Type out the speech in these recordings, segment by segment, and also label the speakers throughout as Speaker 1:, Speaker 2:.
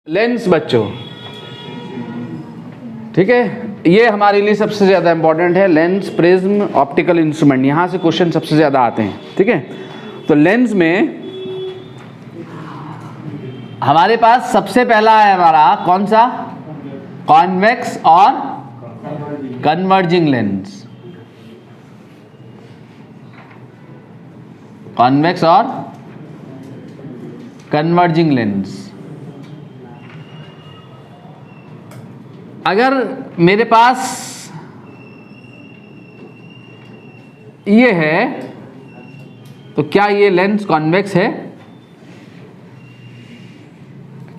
Speaker 1: Lens बच्चों, ठीक है, ये हमारे लिए सबसे ज़्यादा इंपॉर्टेंट है। लेंस, प्रिज्म, ऑप्टिकल इंस्ट्रूमेंट, यहाँ से क्वेश्चन सबसे ज़्यादा आते हैं। ठीक है, तो लेंस में हमारे पास सबसे पहला है हमारा कौन सा, कॉन्वेक्स और कन्वर्जिंग लेंस। कॉन्वेक्स और कन्वर्जिंग लेंस। अगर मेरे पास ये है तो क्या ये लेंस कॉन्वेक्स है?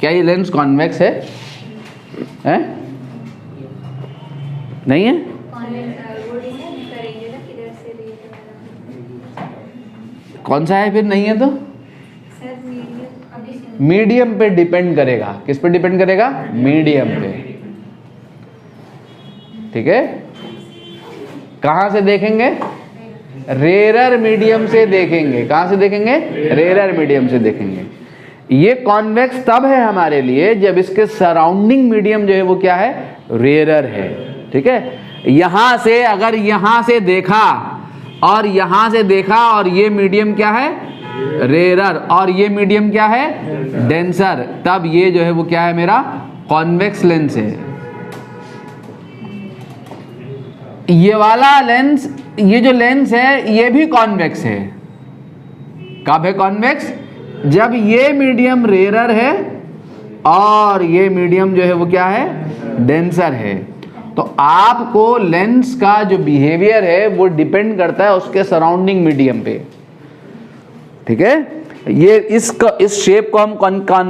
Speaker 1: क्या ये लेंस कॉन्वेक्स है? नहीं है? कौन सा है फिर नहीं है तो? मीडियम पे डिपेंड करेगा। किस पे डिपेंड करेगा? मीडियम पे। ठीक है, कहां से देखेंगे? रेरर मीडियम से देखेंगे। कहां से देखेंगे? रेरर मीडियम से देखेंगे। ये कॉन्वेक्स तब है हमारे लिए जब इसके सराउंडिंग मीडियम जो है वो क्या है? रेरर है। ठीक है, यहां से अगर यहां से देखा और यहां से देखा और ये मीडियम क्या है? रेरर, और ये मीडियम क्या है? डेंसर, तब ये जो है वो क्या है? मेरा कॉन्वेक्स लेंस है। ये वाला लेंस, ये जो लेंस है ये भी कॉन्वेक्स है। कब है कॉन्वेक्स? जब ये मीडियम रेरर है और ये मीडियम जो है वो क्या है? डेंसर है। तो आपको लेंस का जो बिहेवियर है वो डिपेंड करता है उसके सराउंडिंग मीडियम पे। ठीक है, ये इस शेप को हम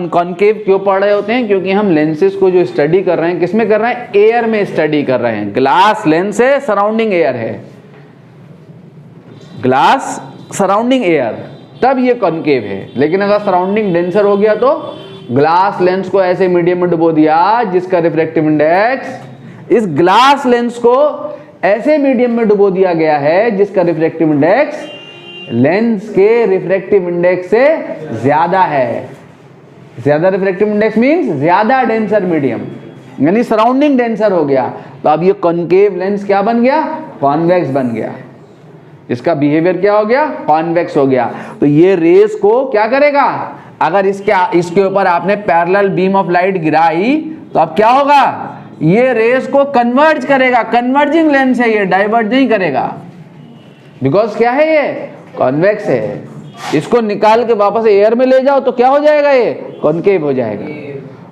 Speaker 1: कॉनकेव क्यों पढ़ रहे होते हैं? क्योंकि हम लेंसेज को जो स्टडी कर रहे हैं, किसमें कर रहे हैं? एयर में स्टडी कर रहे हैं। ग्लास लेंस है, सराउंडिंग एयर है। ग्लास सराउंडिंग एयर, तब ये कॉनकेव है। लेकिन अगर सराउंडिंग डेंसर हो गया तो ग्लास लेंस को ऐसे मीडियम में डुबो दिया जिसका रिफ्रैक्टिव इंडेक्स, इस ग्लास लेंस को ऐसे मीडियम में डुबो दिया गया है जिसका रिफ्रैक्टिव इंडेक्स लेंस के रिफ्रैक्टिव इंडेक्स से ज्यादा है। ज्यादा रिफ्रैक्टिव इंडेक्स मींस ज्यादा डेंसर मीडियम, यानी सराउंडिंग डेंसर हो गया। तो अब ये कॉनकेव लेंस क्या बन गया? कॉन्वेक्स बन गया। इसका बिहेवियर क्या हो गया? कॉन्वेक्स हो गया। तो ये रेस को क्या करेगा? अगर इसके ऊपर आपने पैरेलल बीम ऑफ लाइट गिराई तो अब क्या होगा? ये रेस को कन्वर्ज करेगा। कन्वर्जिंग लेंस है ये, डाइवर्ज नहीं करेगा। बिकॉज क्या है? ये कॉन्वेक्स है। इसको निकाल के वापस एयर में ले जाओ तो क्या हो जाएगा? ये कॉनकेव हो जाएगा।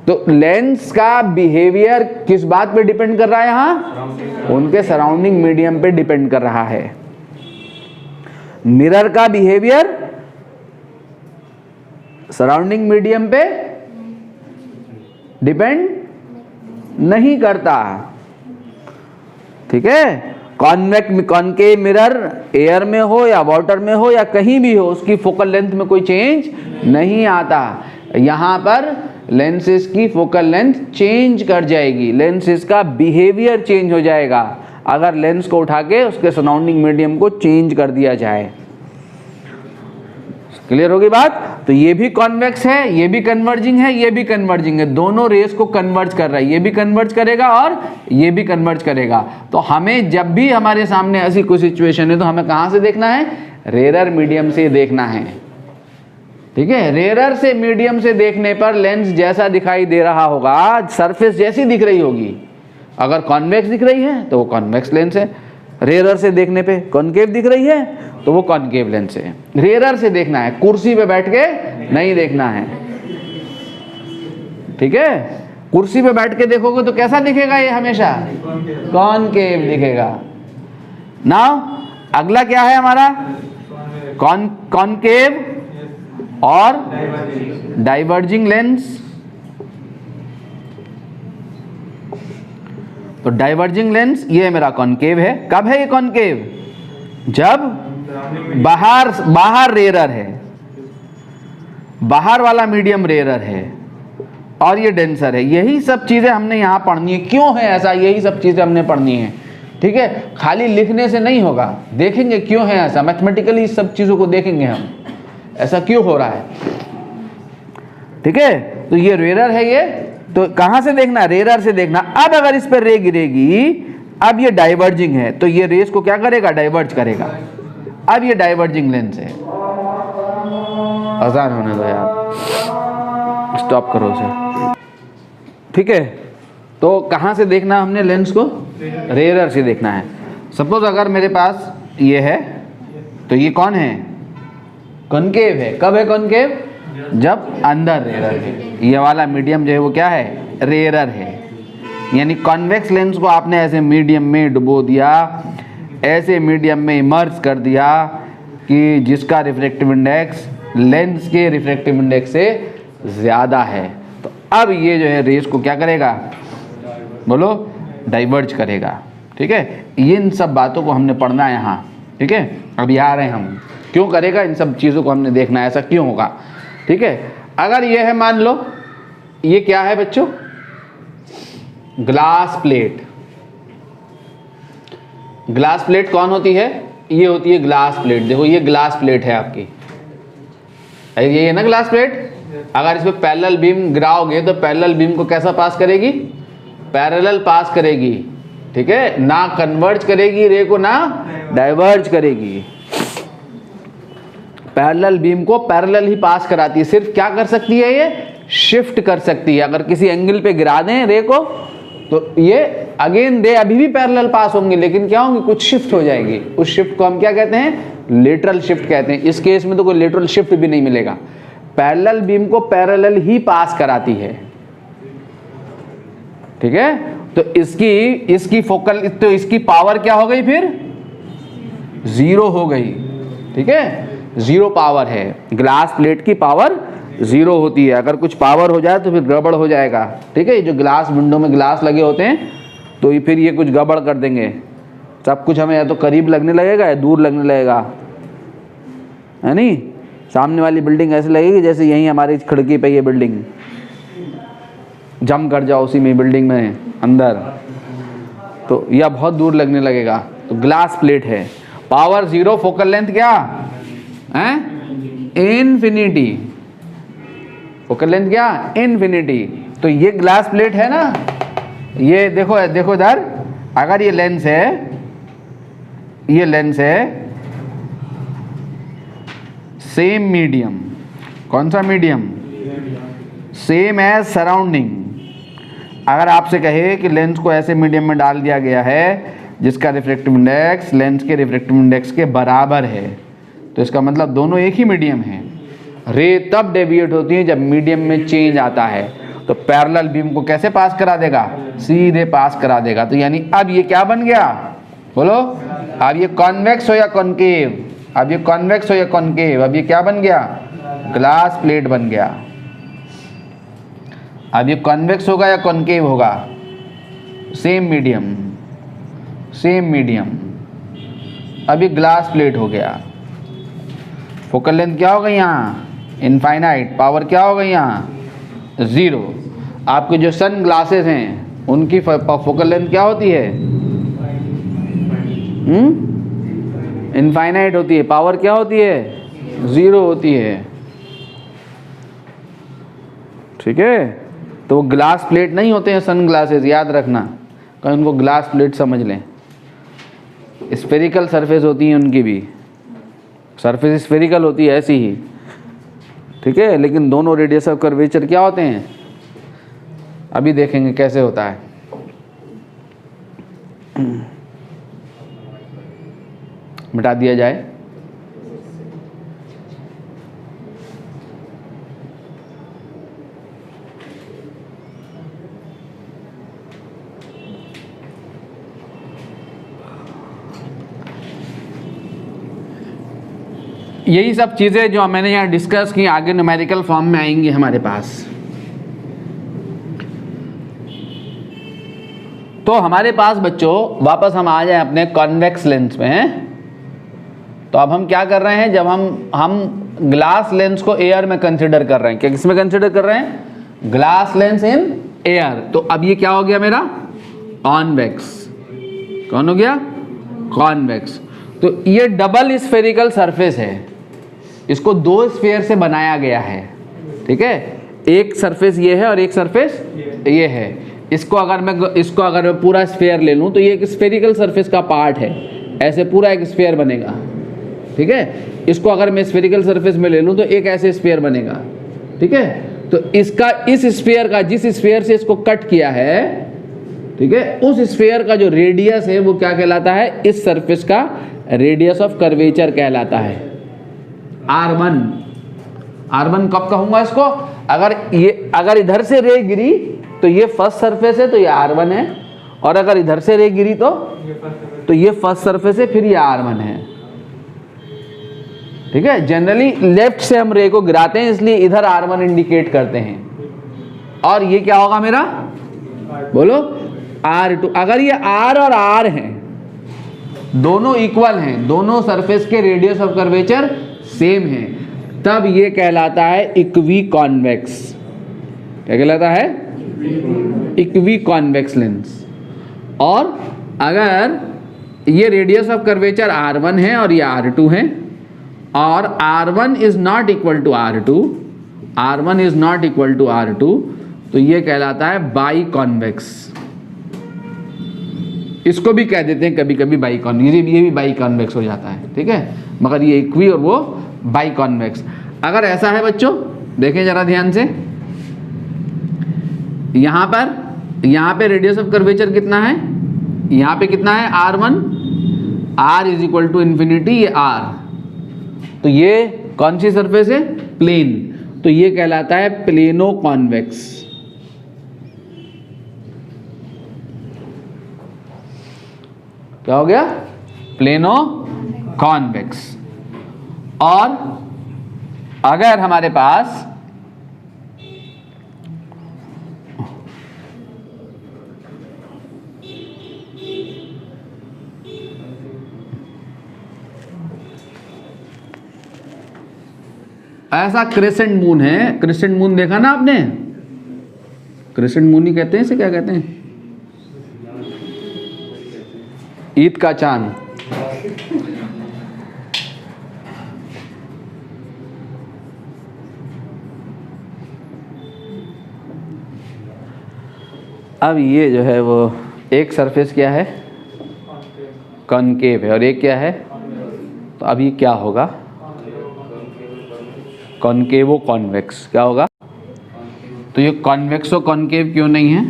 Speaker 1: तो लेंस का बिहेवियर किस बात पे डिपेंड कर रहा है? यहां उनके सराउंडिंग मीडियम पे डिपेंड कर रहा है। मिरर का बिहेवियर सराउंडिंग मीडियम पे डिपेंड नहीं करता। ठीक है, कॉनकेव मिरर एयर में हो या वाटर में हो या कहीं भी हो, उसकी फोकल लेंथ में कोई चेंज नहीं आता। यहां पर लेंसेज की फोकल लेंथ चेंज कर जाएगी, लेंसेज का बिहेवियर चेंज हो जाएगा अगर लेंस को उठा के उसके सराउंडिंग मीडियम को चेंज कर दिया जाए। क्लियर होगी बात? तो ये भी कॉन्वेक्स है, ये भी कन्वर्जिंग है, ये भी कन्वर्जिंग है। दोनों रेस को कन्वर्ज कर रहा है। ये भी कन्वर्ज करेगा और ये भी कन्वर्ज करेगा। तो हमें जब भी हमारे सामने ऐसी कोई सिचुएशन है तो हमें कहां से देखना है? रेरर मीडियम से देखना है। ठीक है, रेरर से मीडियम से देखने पर लेंस जैसा दिखाई दे रहा होगा, सरफेस जैसी दिख रही होगी। अगर कॉन्वेक्स दिख रही है तो वो कॉन्वेक्स लेंस है। रेरर से देखने पे कॉनकेव दिख रही है तो वो कॉनकेव लेंस है। रेरर से देखना है, कुर्सी पे बैठ के नहीं देखना है। ठीक है, कुर्सी पे बैठ के देखोगे तो कैसा दिखेगा? ये हमेशा कॉनकेव दिखेगा। नाउ अगला क्या है हमारा? कॉनकेव और डाइवर्जिंग लेंस। तो डाइवर्जिंग लेंस ये मेरा कॉनकेव है। कब है ये कॉनकेव? जब बाहर रेरर है, बाहर वाला मीडियम रेरर है और ये डेंसर है। यही सब चीजें हमने यहां पढ़नी है। क्यों है ऐसा? यही सब चीजें हमने पढ़नी है। ठीक है, खाली लिखने से नहीं होगा, देखेंगे क्यों है ऐसा, मैथमेटिकली इस सब चीजों को देखेंगे हम, ऐसा क्यों हो रहा है। ठीक है, तो ये रेरर है, ये तो कहां से देखना, रेयर से देखना। अब अगर इस पर रे गिरेगी, अब ये डाइवर्जिंग है तो ये रेस को क्या करेगा, डाइवर्ज करेगा। अब ये डाइवर्जिंग लेंस है। आसान होने दो यार, स्टॉप करो उसे। ठीक है, तो कहां से देखना हमने लेंस को, रेयर से देखना है। सपोज अगर मेरे पास ये है तो ये कौन है, कॉनकेव है। कब है कॉनकेव, जब अंदर रेयर है। ये वाला मीडियम जो है वो क्या है, रेयर है। यानी कॉन्वेक्स लेंस को आपने ऐसे मीडियम में डुबो दिया, ऐसे मीडियम में इमर्ज कर दिया कि जिसका रिफ्रैक्टिव इंडेक्स लेंस के रिफ्रैक्टिव इंडेक्स से ज़्यादा है। तो अब ये जो है रेस को क्या करेगा, बोलो, डाइवर्ज करेगा। ठीक है, ये इन सब बातों को हमने पढ़ना है यहाँ। ठीक है, अभी आ रहे हैं हम, क्यों करेगा, इन सब चीज़ों को हमने देखना है, ऐसा क्यों होगा। ठीक है, अगर ये है, मान लो ये क्या है बच्चों, ग्लास प्लेट। ग्लास प्लेट कौन होती है, ये होती है ग्लास प्लेट। देखो ये ग्लास प्लेट है आपकी, ये है ना ग्लास प्लेट। अगर इस पर पैरेलल बीम गिराओगे तो पैरेलल बीम को कैसा पास करेगी, पैरेलल पास करेगी। ठीक है, ना कन्वर्ज करेगी रे को, ना डाइवर्ज करेगी। पैरेलल बीम को पैरेलल ही पास कराती है। सिर्फ क्या कर सकती है, ये शिफ्ट कर सकती है। अगर किसी एंगल पे गिरा दें रे को तो ये अगेन रे अभी भी पैरेलल पास होंगे, लेकिन क्या होंगी, कुछ शिफ्ट हो जाएगी। उस शिफ्ट को हम क्या कहते हैं, लेटरल शिफ्ट कहते हैं। इस केस में तो कोई लेटरल शिफ्ट भी नहीं मिलेगा, पैरेलल बीम को पैरेलल ही पास कराती है। ठीक है, तो इसकी फोकल, तो इसकी पावर क्या हो गई, फिर जीरो हो गई। ठीक है, जीरो पावर है। ग्लास प्लेट की पावर जीरो होती है। अगर कुछ पावर हो जाए तो फिर गड़बड़ हो जाएगा। ठीक है, ये जो ग्लास विंडो में ग्लास लगे होते हैं तो ये फिर ये कुछ गड़बड़ कर देंगे। सब कुछ हमें या तो करीब लगने लगेगा या दूर लगने लगेगा, है नहीं। सामने वाली बिल्डिंग ऐसे लगेगी जैसे यहीं हमारी खिड़की पे ये बिल्डिंग, जम कर जाओ उसी में बिल्डिंग में अंदर, तो यह बहुत दूर लगने लगेगा। तो ग्लास प्लेट है, पावर जीरो, फोकल लेंथ क्या है, इन्फिनिटी। फोकल लेंथ क्या, इन्फिनिटी। तो ये ग्लास प्लेट है ना, ये देखो देखो इधर, अगर ये लेंस है, ये लेंस है, सेम मीडियम, कौन सा मीडियम, सेम एज सराउंडिंग। अगर आपसे कहे कि लेंस को ऐसे मीडियम में डाल दिया गया है जिसका रिफ्रैक्टिव इंडेक्स लेंस के रिफ्रैक्टिव इंडेक्स के बराबर है, तो इसका मतलब दोनों एक ही मीडियम है। रे तब डेविएट होती है जब मीडियम में चेंज आता है। तो पैरेलल बीम को कैसे पास करा देगा, सीधे पास करा देगा। तो यानी अब ये क्या बन गया, बोलो, अब ये कॉन्वेक्स हो या कॉनकेव, अब ये कॉन्वेक्स हो या कॉनकेव, अब ये क्या बन गया, ग्लास प्लेट बन गया। अब ये कॉन्वेक्स होगा या कॉनकेव होगा, सेम मीडियम, सेम मीडियम। अब ये ग्लास प्लेट हो गया। फोकल लेंथ क्या हो गई यहाँ, इनफाइनाइट। पावर क्या हो गई यहाँ, ज़ीरो। आपके जो सन ग्लासेस हैं उनकी फोकल लेंथ क्या होती है, इनफाइनाइट होती है। पावर क्या होती है, ज़ीरो होती है। ठीक है, तो ग्लास प्लेट नहीं होते हैं सन ग्लासेस, याद रखना, कहीं उनको ग्लास प्लेट समझ लें। स्फेरिकल सरफेस होती है उनकी भी, सरफेस स्फेरिकल होती है ऐसी ही। ठीक है, लेकिन दोनों रेडियस ऑफ कर्वेचर क्या होते हैं, अभी देखेंगे कैसे होता है। मिटा दिया जाए। यही सब चीज़ें जो मैंने यहाँ डिस्कस की आगे न्यूमेरिकल फॉर्म में आएंगी हमारे पास। तो हमारे पास बच्चों वापस हम आ जाए अपने कॉन्वेक्स लेंस में। तो अब हम क्या कर रहे हैं, जब हम ग्लास लेंस को एयर में कंसिडर कर रहे हैं, क्या किस में कंसिडर कर रहे हैं, ग्लास लेंस इन एयर। तो अब ये क्या हो गया मेरा, कॉन्वेक्स। कौन हो गया, कॉन्वेक्स। तो ये डबल स्फेरिकल सरफेस है, इसको दो स्फीयर से बनाया गया है। ठीक है, एक सरफेस ये है और एक सरफेस ये है। इसको अगर मैं पूरा स्फीयर ले लूं तो ये एक स्फेरिकल सरफेस का पार्ट है, ऐसे पूरा एक स्फीयर बनेगा, ठीक है। इसको अगर मैं स्फेरिकल सरफेस में ले लूं तो एक ऐसे स्फीयर बनेगा, ठीक है। तो इसका इस स्फीयर का, जिस स्फीयर से इसको कट किया है, ठीक है, उस स्फीयर का जो रेडियस है वो क्या कहलाता है, इस सरफेस का रेडियस ऑफ कर्वेचर कहलाता है, R1। R1 कब कहूंगा इसको, अगर इधर से रे गिरी तो ये फर्स्ट सरफेस है तो ये R1 है, और अगर इधर से रे गिरी तो ये फर्स्ट सरफेस है, फिर ये R1 है, ठीक है। जनरली लेफ्ट से हम रे को गिराते हैं इसलिए इधर R1 इंडिकेट करते हैं, और ये क्या होगा मेरा, बोलो, R2। अगर ये R और R हैं, दोनों इक्वल हैं, दोनों सरफेस के रेडियस ऑफ कर्वेचर सेम है, तब ये कहलाता है इक्वी कॉन्वेक्स। क्या कहलाता है, इक्वी कॉन्वेक्स लेंस। और अगर ये रेडियस ऑफ कर्वेचर R1 है और ये R2 है, और R1 is not equal to R2, R1 is not equal to R2, तो ये कहलाता है बाई कॉन्वेक्स। इसको भी कह देते हैं कभी कभी बाई कॉन्वेक्स, ये भी बाई कॉन्वेक्स हो जाता है, ठीक है, मगर ये इक्वी और वो बाई कॉन्वेक्स। अगर ऐसा है बच्चों, देखें जरा ध्यान से, यहाँ पे रेडियस ऑफ कर्वेचर कितना है, यहाँ पे कितना है, R1, R is equal to infinity, ये R, तो ये कौन सी सरफेस है, प्लेन, तो ये कहलाता है प्लेनो कॉन्वेक्स। क्या हो गया, प्लेनो कॉन्वेक्स। और अगर हमारे पास ऐसा क्रेसेंट मून है, क्रेसेंट मून देखा ना आपने, क्रेसेंट मून ही कहते हैं इसे, क्या कहते हैं, ईद का चांद। अब ये जो है वो एक सरफेस क्या है, कॉनकेव है, और एक क्या है, तो अब ये क्या होगा, कॉनकेवो कॉन्वेक्स। क्या होगा, तो ये कॉन्वेक्सो कॉनकेव क्यों नहीं है,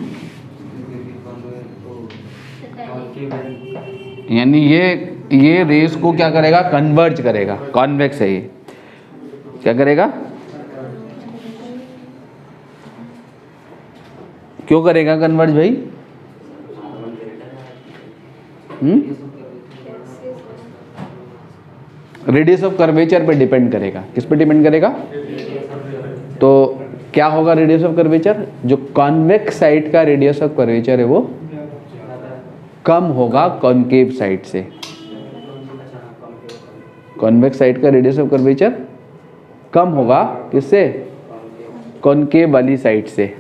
Speaker 1: यानी ये रेस को क्या करेगा, कन्वर्ज करेगा, कॉन्वेक्स है ये, क्या करेगा, क्यों करेगा कन्वर्ज भाई, रेडियस ऑफ कर्वेचर पे डिपेंड करेगा। किस पे डिपेंड करेगा, तो क्या होगा रेडियस ऑफ कर्वेचर, जो कॉन्वेक्स साइड का रेडियस ऑफ कर्वेचर है वो कम होगा कॉनकेव साइड से। कॉन्वेक्स साइड का रेडियस ऑफ कर्वेचर कम होगा किससे, कॉनकेव वाली साइड से।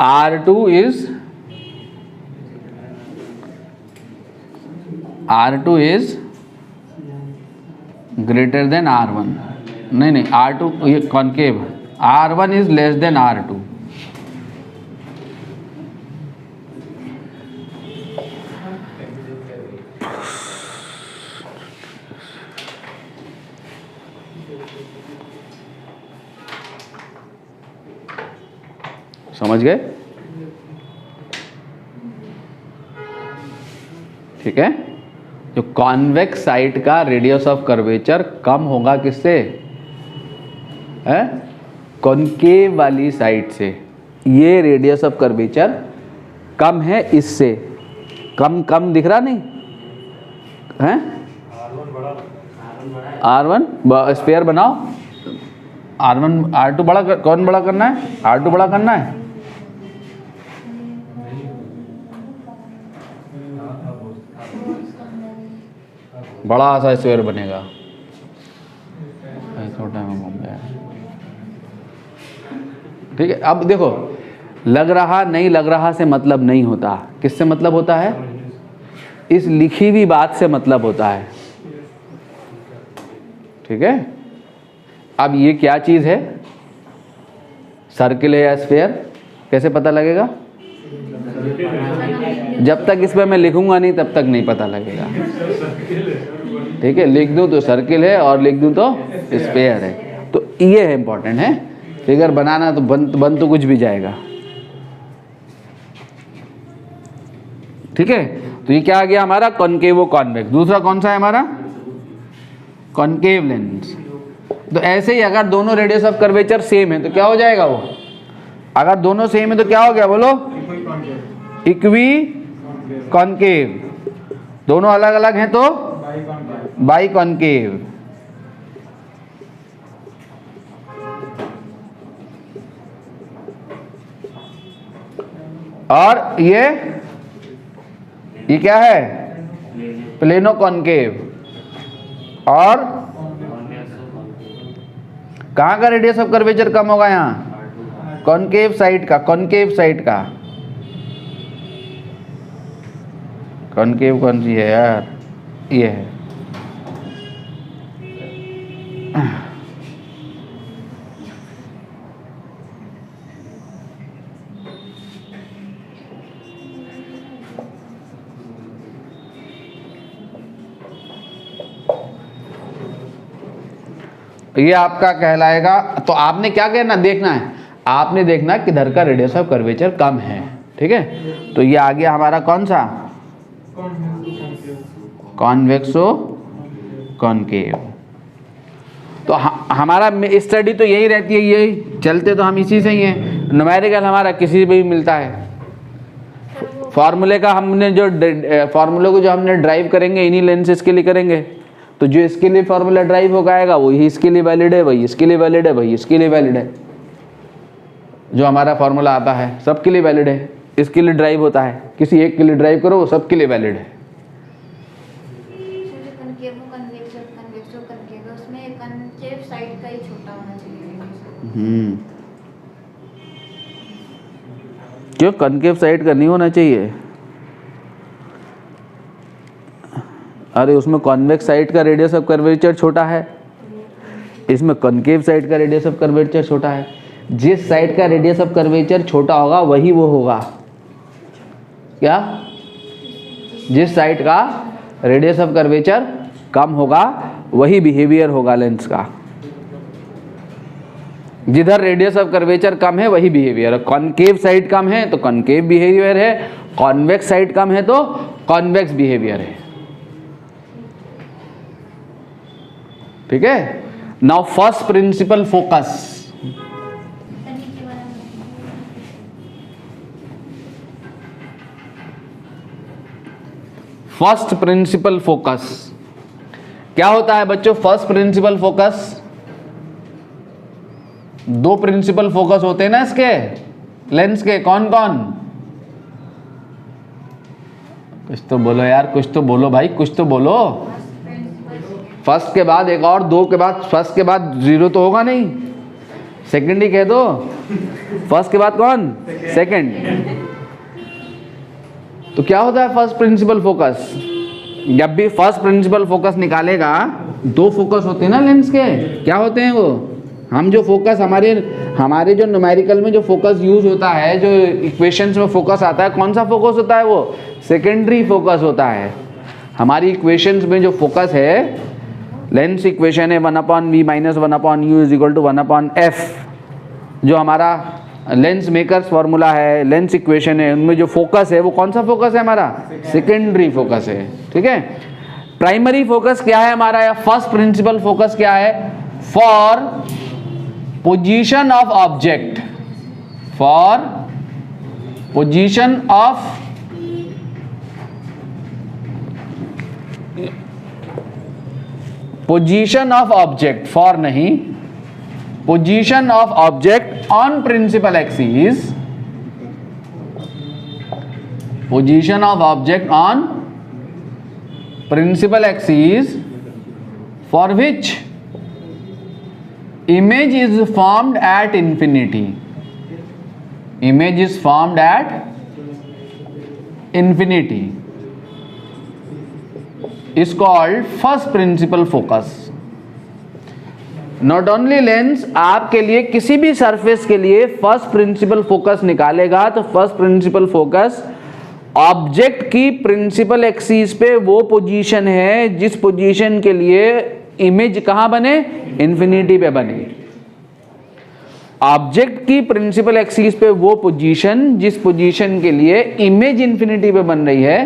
Speaker 1: R2 is greater than R1, नहीं R2 ये concave, R1 is less then R2। समझ गए, ठीक है। जो कॉन्वेक्स साइड का रेडियस ऑफ कर्वेचर कम होगा किससे, है कॉनकेव वाली साइड से। ये रेडियस ऑफ कर्वेचर कम है इससे, कम दिख रहा नहीं है, R1 स्फीयर बनाओ, R2 बड़ा कौन बड़ा करना है, R2 बड़ा करना है, बड़ा सा स्फीयर बनेगा, छोटा में घूम गया, ठीक है। अब देखो, लग रहा नहीं लग रहा से मतलब नहीं होता, किससे मतलब होता है, इस लिखी हुई बात से मतलब होता है, ठीक है। अब ये क्या चीज है, सर्किल है या स्फीयर, कैसे पता लगेगा? जब तक इसमें मैं लिखूंगा नहीं तब तक नहीं पता लगेगा, ठीक है। लिख दूं तो सर्किल है और लिख दूं तो स्फीयर है, तो ये है इंपॉर्टेंट है। फिगर बनाना तो बन तो कुछ भी जाएगा, ठीक है। तो ये क्या आ गया हमारा, कॉनकेव कॉन्वेक्स। दूसरा कौन सा है हमारा, कॉनकेव लेंस। तो ऐसे ही अगर दोनों रेडियस ऑफ कर्वेचर सेम है तो क्या हो जाएगा वो, अगर दोनों सेम है तो क्या हो गया बोलो, इक्वी कॉनकेव। दोनों अलग अलग हैं तो बाई कॉनकेव। और ये क्या है, प्लेनो कॉनकेव। और कहां का रेडियस ऑफ कर्वेचर कम होगा, यहाँ कॉनकेव साइड का, कॉनकेव साइड का। कॉनकेव कौन सी है यार, ये है। ये आपका कहलाएगा। तो आपने क्या कहना, देखना है, आपने देखना किधर का रेडियस ऑफ कर्वेचर कम है, ठीक है। तो ये आ गया हमारा कौन सा, कॉन्वेक्सो कॉनकेव। तो हमारा स्टडी तो यही रहती है, यही चलते तो हम इसी से ही हैं। न्यूमेरिकल हमारा किसी भी मिलता है। फॉर्मूले का हमने जो फॉर्मूले को जो हमने ड्राइव करेंगे इन्हीं लेंसेज के लिए करेंगे। तो जो इसके लिए फॉर्मूला ड्राइव हो जाएगा वही इसके लिए वैलिड है, वही इसके लिए वैलिड है, वही इसके लिए वैलिड है। जो हमारा फॉर्मूला आता है सबके लिए वैलिड है, इसके लिए ड्राइव होता है, किसी एक के लिए ड्राइव करो वो सबके लिए वैलिड है। क्यों कनकेव साइड का नहीं होना चाहिए? अरे उसमें कॉन्वेक्स साइड का रेडियस ऑफ कर्वेचर छोटा है, इसमें कॉनकेव साइड का रेडियस ऑफ कर्वेचर छोटा है। जिस साइड का रेडियस ऑफ कर्वेचर छोटा होगा वही वो होगा। क्या? जिस साइड का रेडियस ऑफ कर्वेचर कम होगा वही बिहेवियर होगा लेंस का। जिधर रेडियस ऑफ कर्वेचर कम है वही बिहेवियर है। कॉनकेव साइड कम है तो कॉनकेव बिहेवियर है, कॉन्वेक्स साइड कम है तो कॉन्वेक्स बिहेवियर है, ठीक है। Now first principle focus. First principle focus क्या होता है बच्चों? फर्स्ट प्रिंसिपल फोकस, दो प्रिंसिपल फोकस होते हैं ना इसके लेंस के। कौन कौन? कुछ तो बोलो यार, कुछ तो बोलो भाई, कुछ तो बोलो। फर्स्ट के बाद एक और, दो के बाद, फर्स्ट के बाद जीरो तो होगा नहीं, सेकंड ही कह दो। फर्स्ट के बाद कौन? सेकंड। तो क्या होता है फर्स्ट प्रिंसिपल फोकस? जब भी फर्स्ट प्रिंसिपल फोकस निकालेगा, दो फोकस होते हैं ना लेंस के। क्या होते हैं वो? हम जो फोकस हमारे जो न्यूमेरिकल में जो फोकस यूज होता है, जो इक्वेशंस में फोकस आता है, कौन सा फोकस होता है वो? सेकेंडरी फोकस होता है। हमारी इक्वेशंस में जो फोकस है, लेंस इक्वेशन है 1/v - 1/u = 1/f। जो हमारा लेंस मेकर्स फॉर्मूला है, लेंस इक्वेशन है, उनमें जो फोकस है वो कौन सा फोकस है हमारा? सेकेंडरी फोकस है, ठीक है। प्राइमरी फोकस क्या है हमारा, या फर्स्ट प्रिंसिपल फोकस क्या है? For position of object, for position of object, for नहीं, position of object on principal axis, position of object on principal axis for which image is formed at infinity, image is formed at infinity is called first principal focus, not only lens, आपके लिए किसी भी surface के लिए first principle focus निकालेगा तो first principle focus object की principal axis पे वो पोजीशन है जिस पोजीशन के लिए इमेज कहां बने, इन्फिनिटी पे बने। ऑब्जेक्ट की प्रिंसिपल एक्सिस पे वो पोजीशन जिस पोजीशन के लिए इमेज इन्फिनिटी पे बन रही है,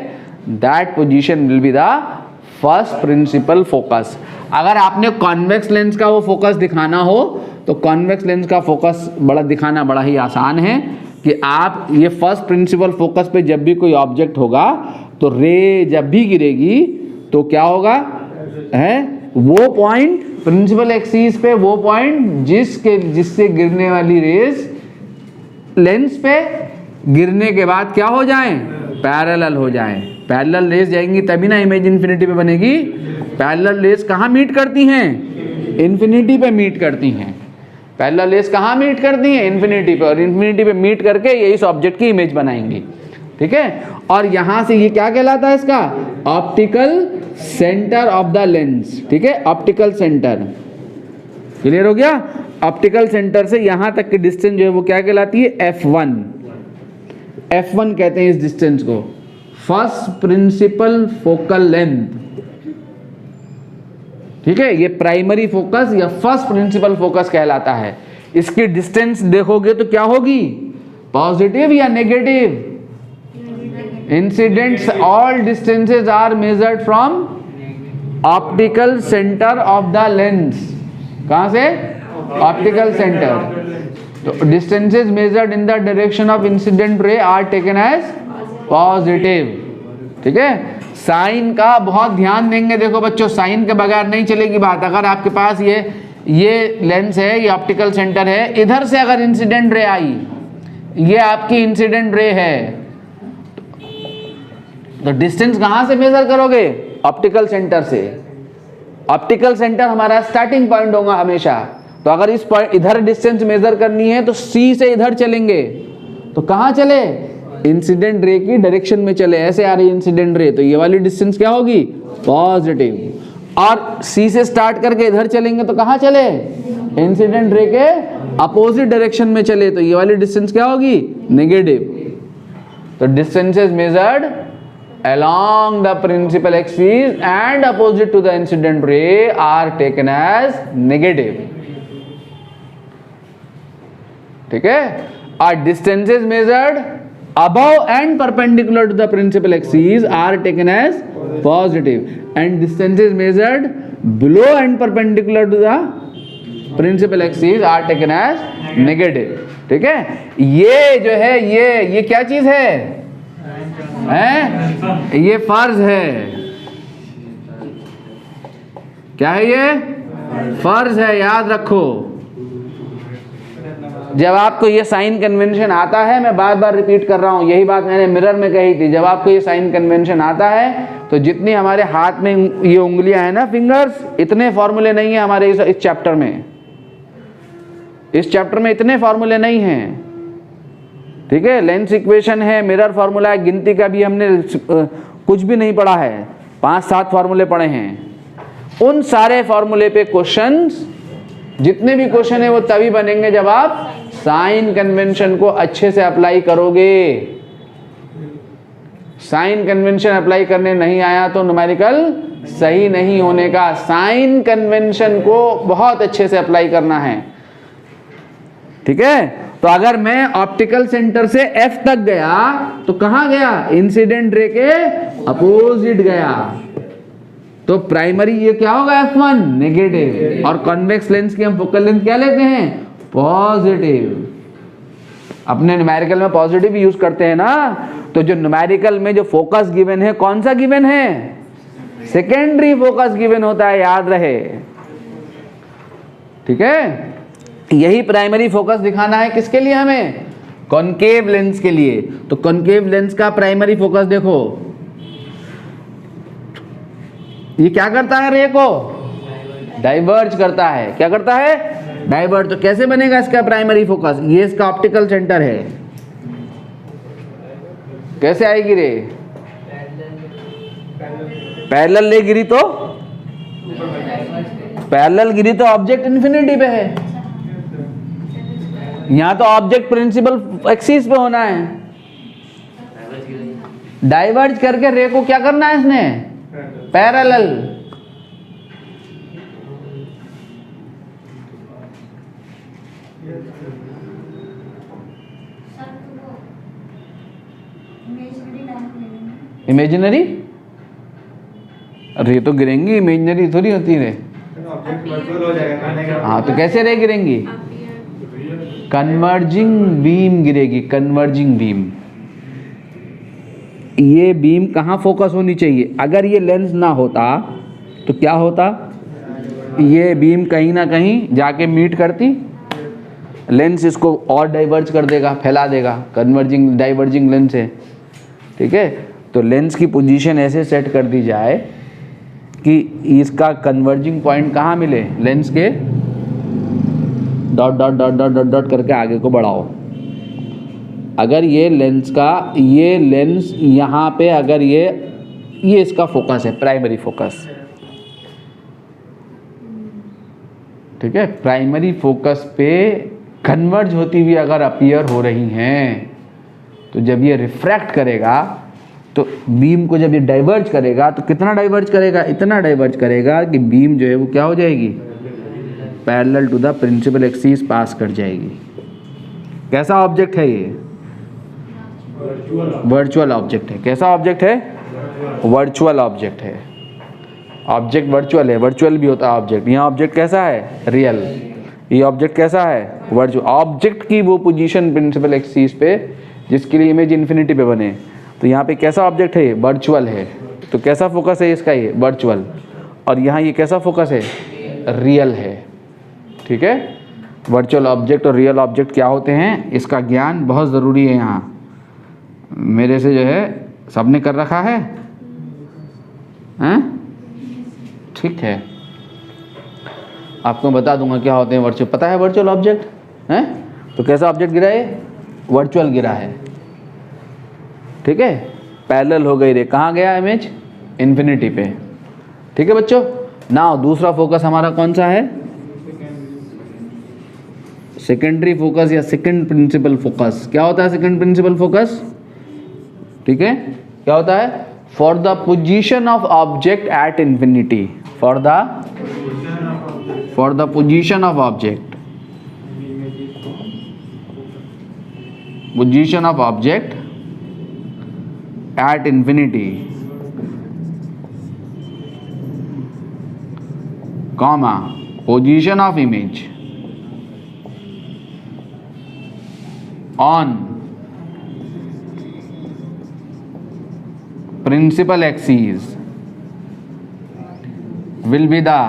Speaker 1: that position will be the first principle focus. अगर आपने कॉन्वेक्स लेंस का वो फोकस दिखाना हो तो कॉन्वेक्स लेंस का फोकस दिखाना बड़ा ही आसान है कि आप ये फर्स्ट प्रिंसिपल फोकस पे जब भी कोई ऑब्जेक्ट होगा तो रे जब भी गिरेगी तो क्या होगा, है वो पॉइंट प्रिंसिपल एक्सिस पे, वो पॉइंट जिससे गिरने वाली रेस लेंस पे गिरने के बाद क्या हो जाएं, पैरेलल हो जाएं। पैरेलल रेस जाएंगी तभी ना इमेज इन्फिनिटी पे बनेगी। पैरेलल रेस कहाँ मीट करती हैं, इन्फिनिटी पे मीट करती हैं। पैरेलल रेस कहाँ मीट करती हैं, इन्फिनिटी पे, और इन्फिनिटी पे मीट करके ये इस ऑब्जेक्ट की इमेज बनाएंगी। ठीक है, और यहां से ये क्या कहलाता है इसका, optical centre of the lens. ठीक है, ऑप्टिकल सेंटर, क्लियर हो गया। ऑप्टिकल सेंटर से यहां तक की डिस्टेंस जो है वो क्या कहलाती है, F1। F1 कहते हैं इस डिस्टेंस को, फर्स्ट प्रिंसिपल फोकल लेंथ। ठीक है, ये प्राइमरी फोकस या फर्स्ट प्रिंसिपल फोकस कहलाता है। इसकी डिस्टेंस देखोगे तो क्या होगी, पॉजिटिव या negative. Incidents, all distances are measured from optical centre of the lens. कहां से, ऑप्टिकल सेंटर। तो distances measured in the direction of incident ray are taken as positive. ठीक है, साइन का बहुत ध्यान देंगे। देखो बच्चों, साइन के बगैर नहीं चलेगी बात। अगर आपके पास ये लेंस है, ये ऑप्टिकल सेंटर है, इधर से अगर इंसिडेंट रे आई, ये आपकी इंसिडेंट रे है, तो डिस्टेंस कहां से मेजर करोगे, ऑप्टिकल सेंटर से। ऑप्टिकल सेंटर हमारा स्टार्टिंग पॉइंट होगा हमेशा। तो अगर इस पॉइंट इधर डिस्टेंस मेजर करनी है तो C से इधर चलेंगे, तो कहां चले, इंसिडेंट रे की डायरेक्शन में चले। ऐसे आ रही इंसिडेंट रे, तो ये वाली डिस्टेंस क्या होगी, पॉजिटिव। और C से स्टार्ट करके इधर चलेंगे तो कहां चले, इंसिडेंट रे के अपोजिट डायरेक्शन में चले, तो ये वाली डिस्टेंस क्या होगी, नेगेटिव। तो distances measured along the principal axis and opposite to the incident ray are taken as negative. ठीक है, और distances measured above and perpendicular to the principal axis are taken as positive, and distances measured below and perpendicular to the principal axis are taken as negative. ठीक है, ये जो है ये क्या चीज है, ये फर्ज है। क्या है ये, फर्ज है, याद रखो। जब आपको ये साइन कन्वेंशन आता है, मैं बार बार रिपीट कर रहा हूं, यही बात मैंने मिरर में कही थी, जब आपको ये साइन कन्वेंशन आता है तो जितनी हमारे हाथ में ये उंगलियां हैं ना, फिंगर्स, इतने फॉर्मूले नहीं है हमारे इस चैप्टर में। इस चैप्टर में इतने फॉर्मूले नहीं हैं। ठीक है, लेंस इक्वेशन है, मिरर फॉर्मूला है, गिनती का भी हमने कुछ भी नहीं पढ़ा है, 5-7 फॉर्मूले पढ़े हैं। उन सारे फॉर्मूले पे क्वेश्चंस, जितने भी क्वेश्चन है वो तभी बनेंगे जब आप साइन कन्वेंशन को अच्छे से अप्लाई करोगे। साइन कन्वेंशन अप्लाई करने नहीं आया तो न्यूमेरिकल सही नहीं होने का। साइन कन्वेंशन को बहुत अच्छे से अप्लाई करना है। ठीक है, तो अगर मैं ऑप्टिकल सेंटर से F तक गया तो कहां गया, इंसिडेंट रे के अपोजिट गया, तो प्राइमरी ये क्या होगा, F1 नेगेटिव। और कॉन्वेक्स लेंस की हम फोकल लेंथ क्या लेते हैं, पॉजिटिव। अपने न्यूमेरिकल में पॉजिटिव यूज करते हैं ना, तो जो न्यूमेरिकल में जो फोकस गिवन है, कौन सा गिवन है, सेकेंडरी फोकस गिवन होता है, याद रहे। ठीक है, यही प्राइमरी फोकस दिखाना है किसके लिए, हमें कॉनकेव लेंस के लिए। तो कॉनकेव लेंस का प्राइमरी फोकस देखो, ये क्या करता है, रे को डाइवर्ज करता है। क्या करता है, डाइवर्ज। तो कैसे बनेगा इसका प्राइमरी फोकस, ये इसका ऑप्टिकल सेंटर है, कैसे आएगी रे, पैरेलल ले गिरी तो पैरेलल गिरी तो ऑब्जेक्ट इन्फिनिटी पे है, यहां तो ऑब्जेक्ट प्रिंसिपल एक्सिस पे होना है। डाइवर्ज करके रे को क्या करना है इसने, पैरेलल। इमेजिनरी रे तो गिरेंगी, इमेजिनरी थोड़ी होती रे। हाँ तो कैसे रे गिरेंगी, कन्वर्जिंग बीम गिरेगी, कन्वर्जिंग बीम। ये बीम कहाँ फोकस होनी चाहिए, अगर ये लेंस ना होता तो क्या होता, ये बीम कहीं ना कहीं जाके मीट करती, लेंस इसको और डाइवर्ज कर देगा, फैला देगा, कन्वर्जिंग डाइवर्जिंग लेंस है, ठीक है। तो लेंस की पोजीशन ऐसे सेट कर दी जाए कि इसका कन्वर्जिंग पॉइंट कहाँ मिले, लेंस के dot dot dot dot dot dot करके आगे को बढ़ाओ। अगर ये लेंस का, ये लेंस यहाँ पे, अगर ये इसका फोकस है, प्राइमरी फोकस, ठीक है, प्राइमरी फोकस पे कन्वर्ज होती हुई अगर अपीयर हो रही हैं, तो जब ये रिफ्रैक्ट करेगा तो बीम को जब ये डाइवर्ज करेगा तो कितना डाइवर्ज करेगा, इतना डाइवर्ज करेगा कि बीम जो है वो क्या हो जाएगी, parallel to the principal axis pass कर जाएगी। कैसा ऑब्जेक्ट है ये, वर्चुअल ऑब्जेक्ट है। कैसा ऑब्जेक्ट है, वर्चुअल ऑब्जेक्ट है। ऑब्जेक्ट वर्चुअल है, वर्चुअल भी होता है ऑब्जेक्ट। यहाँ ऑब्जेक्ट कैसा है, रियल। ये ऑब्जेक्ट कैसा है, वर्चुअल। ऑब्जेक्ट की वो पोजीशन प्रिंसिपल एक्सिस पे जिसके लिए इमेज इन्फिनिटी पे बने, तो यहाँ पे कैसा ऑब्जेक्ट है, वर्चुअल है। तो कैसा फोकस है इसका, ये वर्चुअल। और यहाँ ये कैसा फोकस है, रियल है, ठीक है। वर्चुअल ऑब्जेक्ट और रियल ऑब्जेक्ट क्या होते हैं, इसका ज्ञान बहुत ज़रूरी है। यहाँ मेरे से जो है सबने कर रखा है, हैं? ठीक है, आपको बता दूंगा क्या होते हैं वर्चुअल। पता है वर्चुअल ऑब्जेक्ट हैं, तो कैसा ऑब्जेक्ट गिरा है, वर्चुअल गिरा है, ठीक है। पैरेलल हो गई रे, कहाँ गया इमेज, इन्फिनिटी पे, ठीक है बच्चों। नाउ दूसरा फोकस हमारा कौन सा है, सेकेंडरी फोकस या सेकंड प्रिंसिपल फोकस। क्या होता है सेकंड प्रिंसिपल फोकस, ठीक है, क्या होता है, for the position of object at infinity, for the position of object, position of object at infinity, comma position of image on principal axis will be the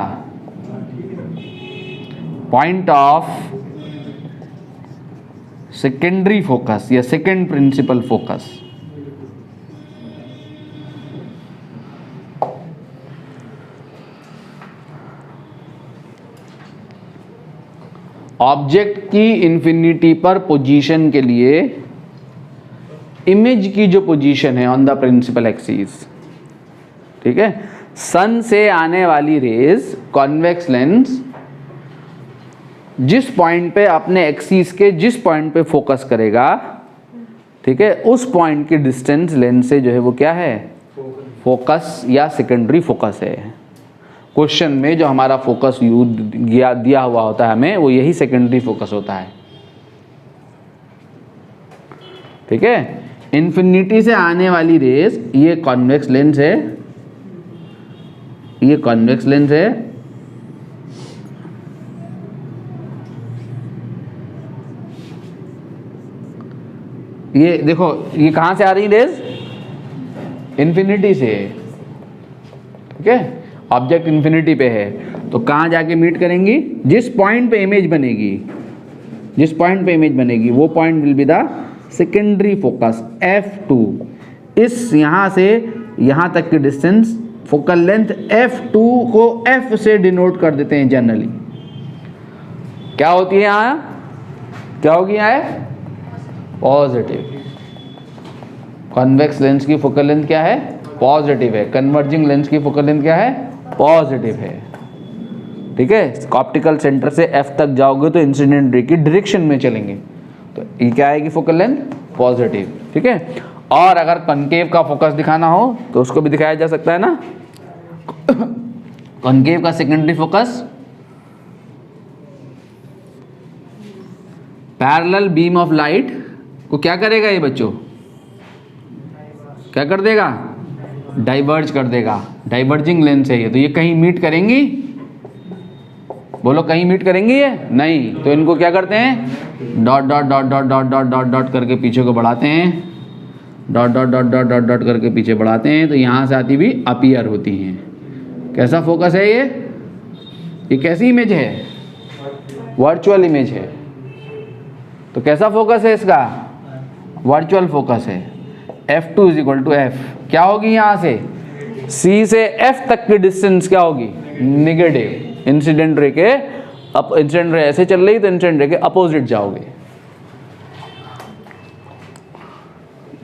Speaker 1: point of secondary focus या second principal focus। Object की infinity पर position के लिए image की जो position है on the principal axis, ठीक है। सन से आने वाली रेज, कॉन्वेक्स लेंस जिस पॉइंट पे अपने एक्सिस के जिस पॉइंट पे फोकस करेगा, ठीक है, उस पॉइंट की डिस्टेंस लेंस से जो है वो क्या है, फोकस या सेकेंडरी फोकस है। क्वेश्चन में जो हमारा फोकस दिया हुआ होता है हमें, वो यही सेकेंडरी फोकस होता है, ठीक है। इन्फिनिटी से आने वाली रेस, ये कॉन्वेक्स लेंस है, ये कॉन्वेक्स लेंस है, ये देखो ये कहां से आ रही रेस, इन्फिनिटी से, ठीक है। ऑब्जेक्ट इन्फिनिटी पे है तो कहाँ जाके मीट करेंगी, जिस पॉइंट पे इमेज बनेगी, जिस पॉइंट पे इमेज बनेगी वो point will be the secondary focus F2। इस यहाँ से यहाँ तक की डिस्टेंस, फोकल लेंथ F2 को F से डिनोट कर देते हैं जनरली। क्या होती है यहाँ, क्या होगी यहाँ, पॉजिटिव। कॉन्वेक्स लेंस की फोकल लेंथ क्या है, पॉजिटिव है। कन्वर्जिंग लेंस की फोकल लेंथ क्या है, पॉजिटिव है, ठीक है, ऑप्टिकल सेंटर से एफ तक जाओगे तो इंसिडेंट रे की डायरेक्शन में चलेंगे, तो ये क्या आएगी फोकल लेंथ पॉजिटिव, ठीक है। और अगर कॉनकेव का फोकस दिखाना हो तो उसको भी दिखाया जा सकता है ना। कॉनकेव का secondary focus parallel beam of light को क्या करेगा ये बच्चों, क्या कर देगा, डाइवर्ज कर देगा, डाइवर्जिंग लेंस है ये, तो ये कहीं मीट करेंगी, बोलो कहीं मीट करेंगी ये नहीं, तो इनको क्या करते हैं, dot dot dot dot dot dot dot dot करके पीछे को बढ़ाते हैं, dot dot dot dot dot dot करके पीछे बढ़ाते हैं, तो यहाँ से आती भी अपीयर होती हैं। कैसा फोकस है ये कैसी इमेज है, वर्चुअल इमेज है, तो कैसा फोकस है इसका, वर्चुअल फोकस है। F2 is equal to F, क्या होगी यहाँ से C से F तक की डिस्टेंस क्या होगी, निगेटिव। इंसिडेंट रे के इंसिडेंट रे ऐसे चल रही तो इंसिडेंट रे के अपोजिट जाओगे,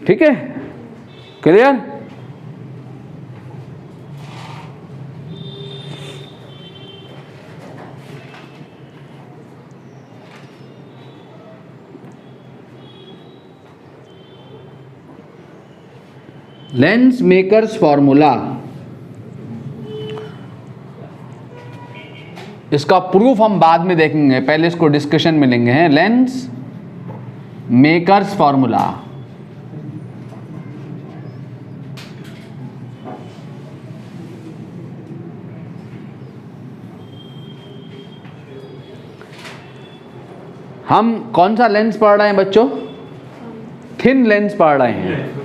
Speaker 1: ठीक है, क्लियर। लेंस मेकर्स फॉर्मूला, इसका प्रूफ हम बाद में देखेंगे, पहले इसको डिस्कशन में लेंगे हैं। लेंस मेकर्स फॉर्मूला, हम कौन सा लेंस पढ़ रहे हैं बच्चों, थिन लेंस पढ़ रहे हैं।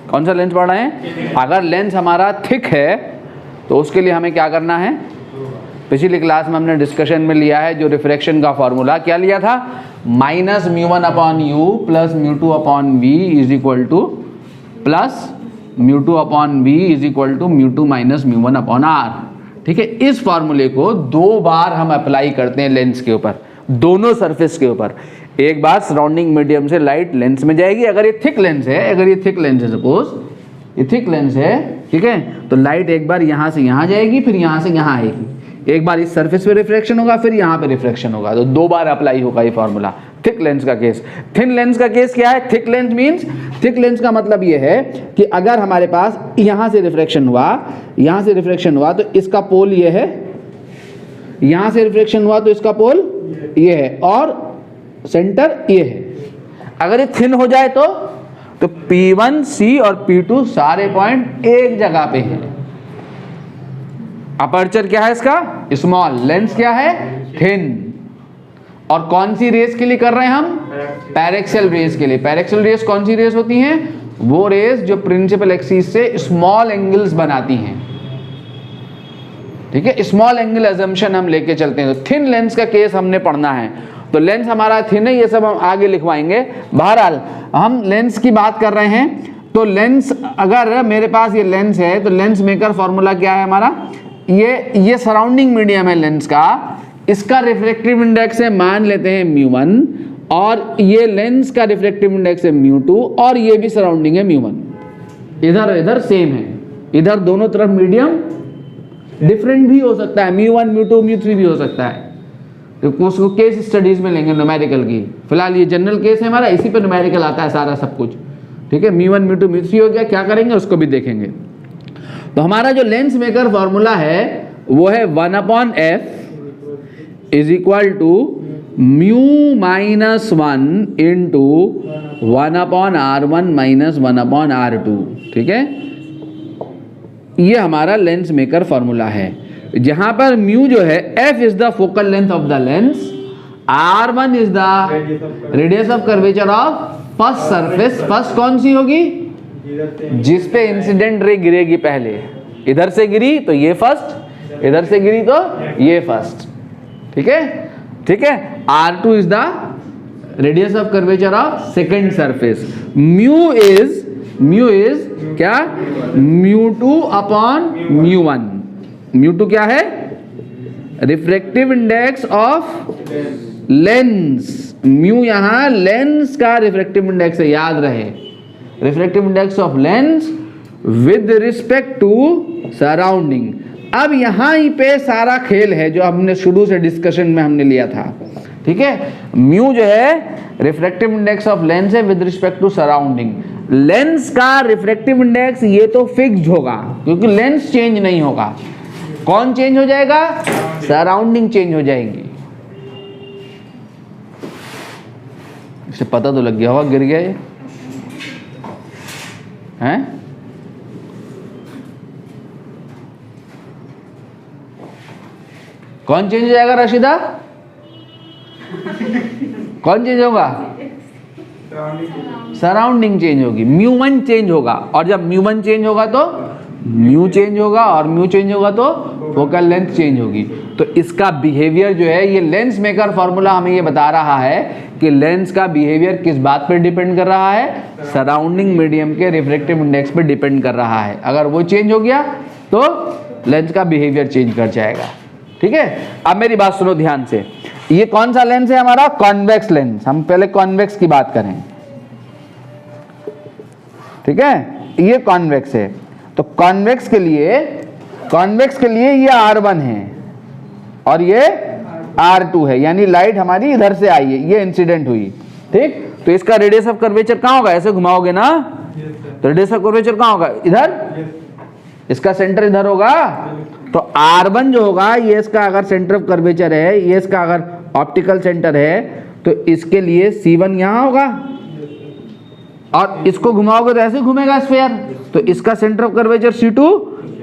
Speaker 1: कौन सा लेंस पढ़ रहे हैं, अगर लेंस हमारा थिक है तो उसके लिए हमें क्या करना है, पिछली क्लास में हमने डिस्कशन में लिया है जो रिफ्रैक्शन का फॉर्मूला, क्या लिया था, minus μ1 upon u plus μ2 upon v is equal to plus μ2 upon v is equal to μ2 minus μ1 upon R, ठीक है। इस फॉर्मूले को 2 बार हम अप्लाई करते हैं लेंस के ऊपर, दोनों सरफेस के ऊपर। एक बार सराउंडिंग मीडियम से लाइट लेंस में जाएगी, अगर ये थिक लेंस है, अगर ये थिक लेंस है, सपोज ये थिक लेंस है, ठीक है, तो लाइट एक बार यहाँ से यहाँ जाएगी, फिर यहाँ से यहाँ आएगी, एक बार इस सरफेस पे रिफ्रैक्शन होगा, फिर यहाँ पे रिफ्रैक्शन होगा, तो 2 बार अप्लाई होगा ये फॉर्मूला। थिक लेंस का केस, थिन लेंस का केस क्या है, thick lens means, thick lens का मतलब ये है कि अगर हमारे पास यहाँ से रिफ्रैक्शन हुआ, यहाँ से रिफ्रैक्शन हुआ तो इसका पोल ये है, यहाँ से रिफ्रैक्शन हुआ तो इसका पोल ये है, और सेंटर ये है। अगर ये थिन हो जाए तो P1, C और P2 सारे पॉइंट एक जगह पे हैं। अपर्चर क्या है इसका, स्मॉल, लेंस क्या है, थिन। और कौन सी रेस के लिए कर रहे हैं हम, पैरेक्सियल रेस के लिए। पैरेक्सियल रेस कौन सी रेस होती हैं, वो रेस जो प्रिंसिपल एक्सिस से स्मॉल एंगल्स बनाती हैं, ठीक है, स्मॉल एंगल अजम्पशन हम लेके चलते हैं। तो थिन लेंस का केस हमने पढ़ना है, तो लेंस हमारा थिन है, ये सब हम आगे लिखवाएंगे। बहरहाल हम लेंस की बात कर रहे हैं, तो लेंस, अगर मेरे पास ये लेंस है तो लेंस मेकर फॉर्मूला क्या है हमारा, ये सराउंडिंग मीडियम है लेंस का, इसका रिफ्रैक्टिव इंडेक्स है, मान लेते हैं μ1, और ये लेंस का रिफ्रैक्टिव इंडेक्स है μ2, और ये भी सराउंडिंग है μ1। इधर सेम है, इधर दोनों तरफ मीडियम डिफरेंट भी हो सकता है, μ1 μ2 μ3 भी हो सकता है, तो उसको केस स्टडीज में लेंगे न्यूमेरिकल की। फिलहाल ये जनरल केस है हमारा, इसी पे न्यूमेरिकल आता है सारा सब कुछ, ठीक है। μ1 μ2 μ3 हो गया, क्या करेंगे उसको भी देखेंगे। तो हमारा जो लेंस मेकर फॉर्मूला है वो है 1/f is equal to μ-1 into 1/r1 minus 1/r2, ठीक है। ये हमारा लेंस मेकर फॉर्मूला है, जहां पर म्यू जो है, f is the focal length of the lens, r1 is the radius of curvature of first surface. First कौन सी होगी, जिस पे इंसिडेंट रे गिरेगी पहले, इधर से गिरी तो ये फर्स्ट, इधर से गिरी तो ये फर्स्ट, ठीक है, ठीक है। r2 is the radius of curvature of second surface. Mu is क्या, μ2 अपॉन μ1। μ2 क्या है, refractive index of lens. Mu यहां लेंस का रिफ्रैक्टिव इंडेक्स है, याद रहे, refractive index of lens with respect to surrounding. अब यहाँ ही पे सारा खेल है जो हमने शुरू से डिस्कशन में हमने लिया था, ठीक है। म्यू जो है रिफ्रैक्टिव इंडेक्स ऑफ लेंस है with respect to surrounding. Lens का रिफ्रैक्टिव इंडेक्स ये तो फिक्स्ड होगा क्योंकि लेंस चेंज नहीं होगा। कौन चेंज हो जाएगा? सराउंडिंग चेंज हो जाएगी। इसे पता तो लग गया होगा, गिर गया ये हैं? कौन चेंज हो जाएगा राशिदा? कौन चेंज होगा? सराउंडिंग चेंज होगी, म्यू वन चेंज होगा। और जब म्यू वन चेंज होगा तो म्यू चेंज होगा, और म्यू चेंज होगा तो फोकल लेंथ चेंज होगी। तो इसका बिहेवियर जो है, ये लेंस मेकर फॉर्मूला हमें ये बता रहा है कि लेंस का बिहेवियर किस बात पर डिपेंड कर रहा है? सराउंडिंग मीडियम के रिफ्रैक्टिव इंडेक्स पर डिपेंड कर रहा है। अगर वो चेंज हो गया तो लेंस का बिहेवियर चेंज कर जाएगा, ठीक है। अब मेरी बात सुनो ध्यान से। ये कौन सा लेंस है हमारा? Convex lens. हम पहले कॉन्वेक्स की बात करें, ठीक है। ये कॉन्वेक्स है, तो कॉन्वेक्स के लिए ये R1 है और ये R2 है, यानी लाइट हमारी इधर से आई है, ये इंसिडेंट हुई, ठीक। तो इसका रेडियस ऑफ कर्वेचर कहां होगा? ऐसे घुमाओगे ना तो रेडियस ऑफ कर्वेचर कहां होगा? इधर। इसका सेंटर इधर होगा। तो R1 जो होगा, ये इसका अगर सेंटर ऑफ कर्वेचर है, ये इसका अगर ऑप्टिकल सेंटर है, तो इसके लिए C1 यहां होगा, और इसको घुमाओगे तो ऐसे घूमेगा स्फीयर, तो इसका सेंटर ऑफ कर्वेचर C2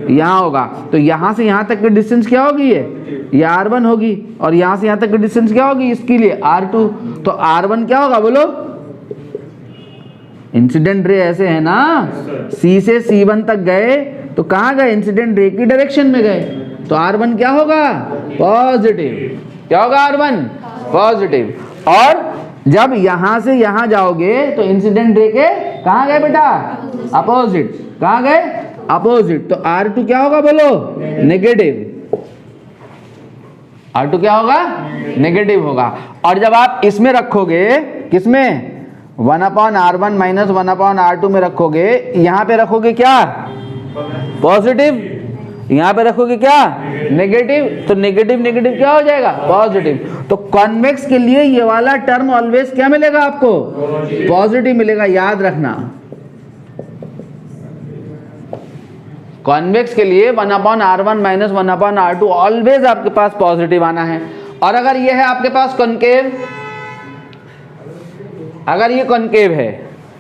Speaker 1: यहां होगा। तो यहां से यहां तक की डिस्टेंस क्या होगी? ये R1 होगी, और यहां से यहां तक की डिस्टेंस क्या होगी इसके लिए? R2। तो R1 क्या होगा बोलो? इंसिडेंट रे ऐसे है ना, C से C1 तक गए तो कहां गए? इंसिडेंट रे की डायरेक्शन में गए। तो R1 क्या होगा? पॉजिटिव। क्या होगा? R1 positive. और जब यहां से यहां जाओगे तो इंसिडेंट रे के कहां गए बेटा? अपोजिट। कहां गए? अपोजिट। तो R2 क्या होगा बोलो? नेगेटिव। R2 क्या होगा? नेगेटिव होगा। और जब आप इसमें रखोगे, किसमें? 1/R1 माइनस 1/R2 में रखोगे, यहां पे रखोगे क्या? पॉजिटिव। यहां पे रखोगे क्या? नेगेटिव। तो नेगेटिव नेगेटिव क्या हो जाएगा? पॉजिटिव। तो कॉन्वेक्स के लिए ये वाला टर्म ऑलवेज क्या मिलेगा आपको? पॉजिटिव मिलेगा, याद रखना। कॉन्वेक्स के लिए 1/R1 माइनस 1/R2 ऑलवेज आपके पास पॉजिटिव आना है। और अगर ये है आपके पास कॉनकेव, अगर ये कॉनकेव है,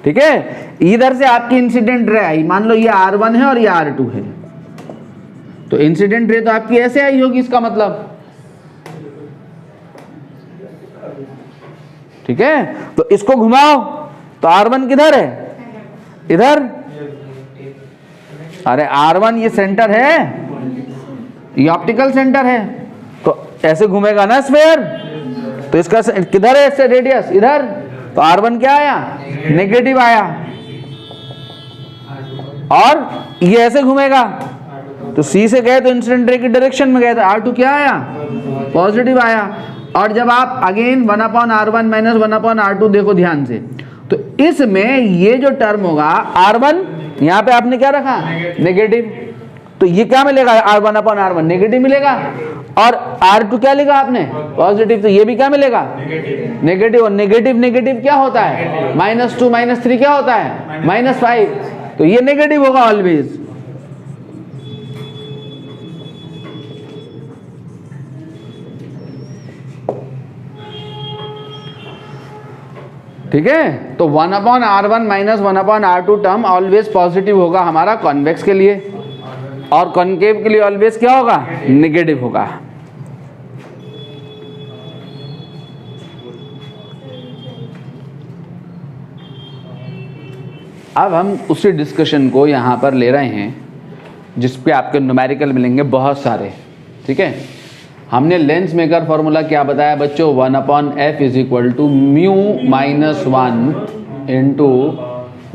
Speaker 1: ठीक है, इधर से आपकी इंसिडेंट रे आई, मान लो ये R1 है और ये R2 है, तो इंसिडेंट रे तो आपकी ऐसे आई होगी, इसका मतलब, ठीक है। तो इसको घुमाओ तो R1 किधर है? इधर। अरे R1 ये सेंटर है, ये ऑप्टिकल सेंटर है, तो ऐसे घूमेगा ना स्फीयर, तो इसका किधर है इससे रेडियस? इधर। तो R1 क्या आया? नेगेटिव आया। और ये ऐसे घूमेगा, तो C से गए तो इंसिडेंट रे की डायरेक्शन में गए, तो R2 क्या आया? पॉजिटिव आया। और जब आप अगेन 1/R1 माइनस 1/R2 देखो ध्यान से, तो इसमें ये जो टर्म होगा R1, यहां पे आपने क्या रखा? नेगेटिव। तो ये क्या मिलेगा? R1/R1 नेगेटिव मिलेगा। और R2 क्या लिखा आपने? पॉजिटिव। तो ये भी क्या मिलेगा? नेगेटिव। और नेगेटिव नेगेटिव क्या होता है? -2 -3 क्या होता है? -5। तो ये नेगेटिव होगा ऑलवेज। ठीक है। तो 1/R1 minus 1/R2 term always positive होगा हमारा कॉन्वेक्स के लिए, और कॉनकेव के लिए ऑलवेज क्या होगा? नेगेटिव होगा। अब हम उसी डिस्कशन को यहाँ पर ले रहे हैं जिस पे आपके न्यूमेरिकल मिलेंगे बहुत सारे, ठीक है। हमने लेंस मेकर फॉर्मूला क्या बताया बच्चों? 1/f is equal to mu minus 1 into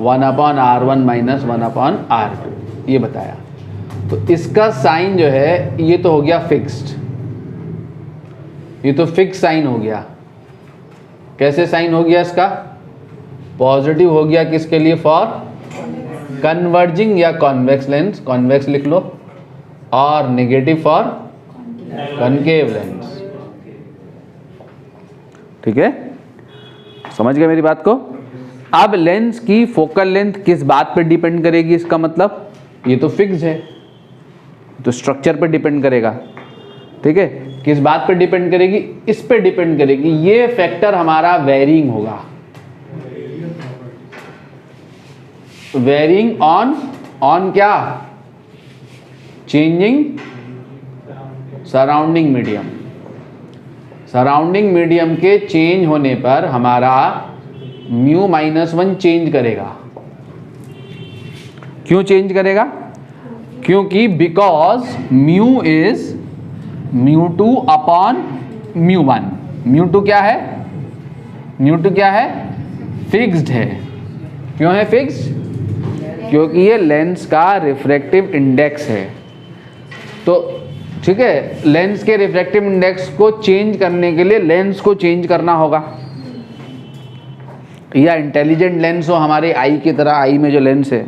Speaker 1: 1/R1 minus 1/R2, ये बताया। तो इसका साइन जो है ये तो हो गया फिक्स्ड, ये तो फिक्स साइन हो गया। कैसे साइन हो गया इसका? पॉजिटिव हो गया किसके लिए? फॉर कन्वर्जिंग या कॉन्वेक्स लेंस। कॉन्वेक्स लिख लो, और नेगेटिव फॉर कॉनकेव लेंस। ठीक है, समझ गए मेरी बात को। अब लेंस की फोकल लेंथ किस बात पे डिपेंड करेगी, इसका मतलब ये तो फिक्स है, तो स्ट्रक्चर पे डिपेंड करेगा। ठीक है, किस बात पे डिपेंड करेगी, इस पे डिपेंड करेगी। ये फैक्टर हमारा वेरिंग होगा, वेरिंग ऑन क्या, changing surrounding medium. Surrounding medium के चेंज होने पर हमारा μ-1 चेंज करेगा। क्यों चेंज करेगा, क्योंकि बिकॉज म्यू इज μ2 अपॉन μ1। μ2 क्या है, μ2 क्या है, फिक्स्ड है। क्यों है फिक्स्ड, क्योंकि ये लेंस का रिफ्रैक्टिव इंडेक्स है। तो ठीक है, लेंस के रिफ्रैक्टिव इंडेक्स को चेंज करने के लिए लेंस को चेंज करना होगा। या इंटेलिजेंट लेंस हो हमारे आई की तरह, आई में जो लेंस है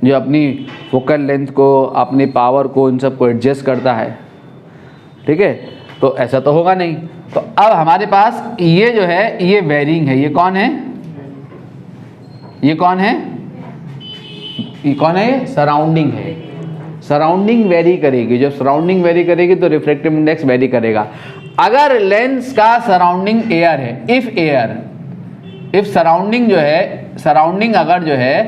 Speaker 1: जो अपनी फोकल लेंथ को, अपनी पावर को, इन सब को एडजस्ट करता है। ठीक है, तो ऐसा तो होगा नहीं। तो अब हमारे पास ये जो है ये वेरिंग है। ये कौन है, ये कौन है, ये कौन है, ये सराउंडिंग है। सराउंडिंग वेरी करेगी, जब सराउंडिंग वेरी करेगी तो रिफ्रैक्टिव इंडेक्स वेरी करेगा। अगर लेंस का सराउंडिंग एयर है, इफ सराउंडिंग जो है, सराउंडिंग अगर जो है,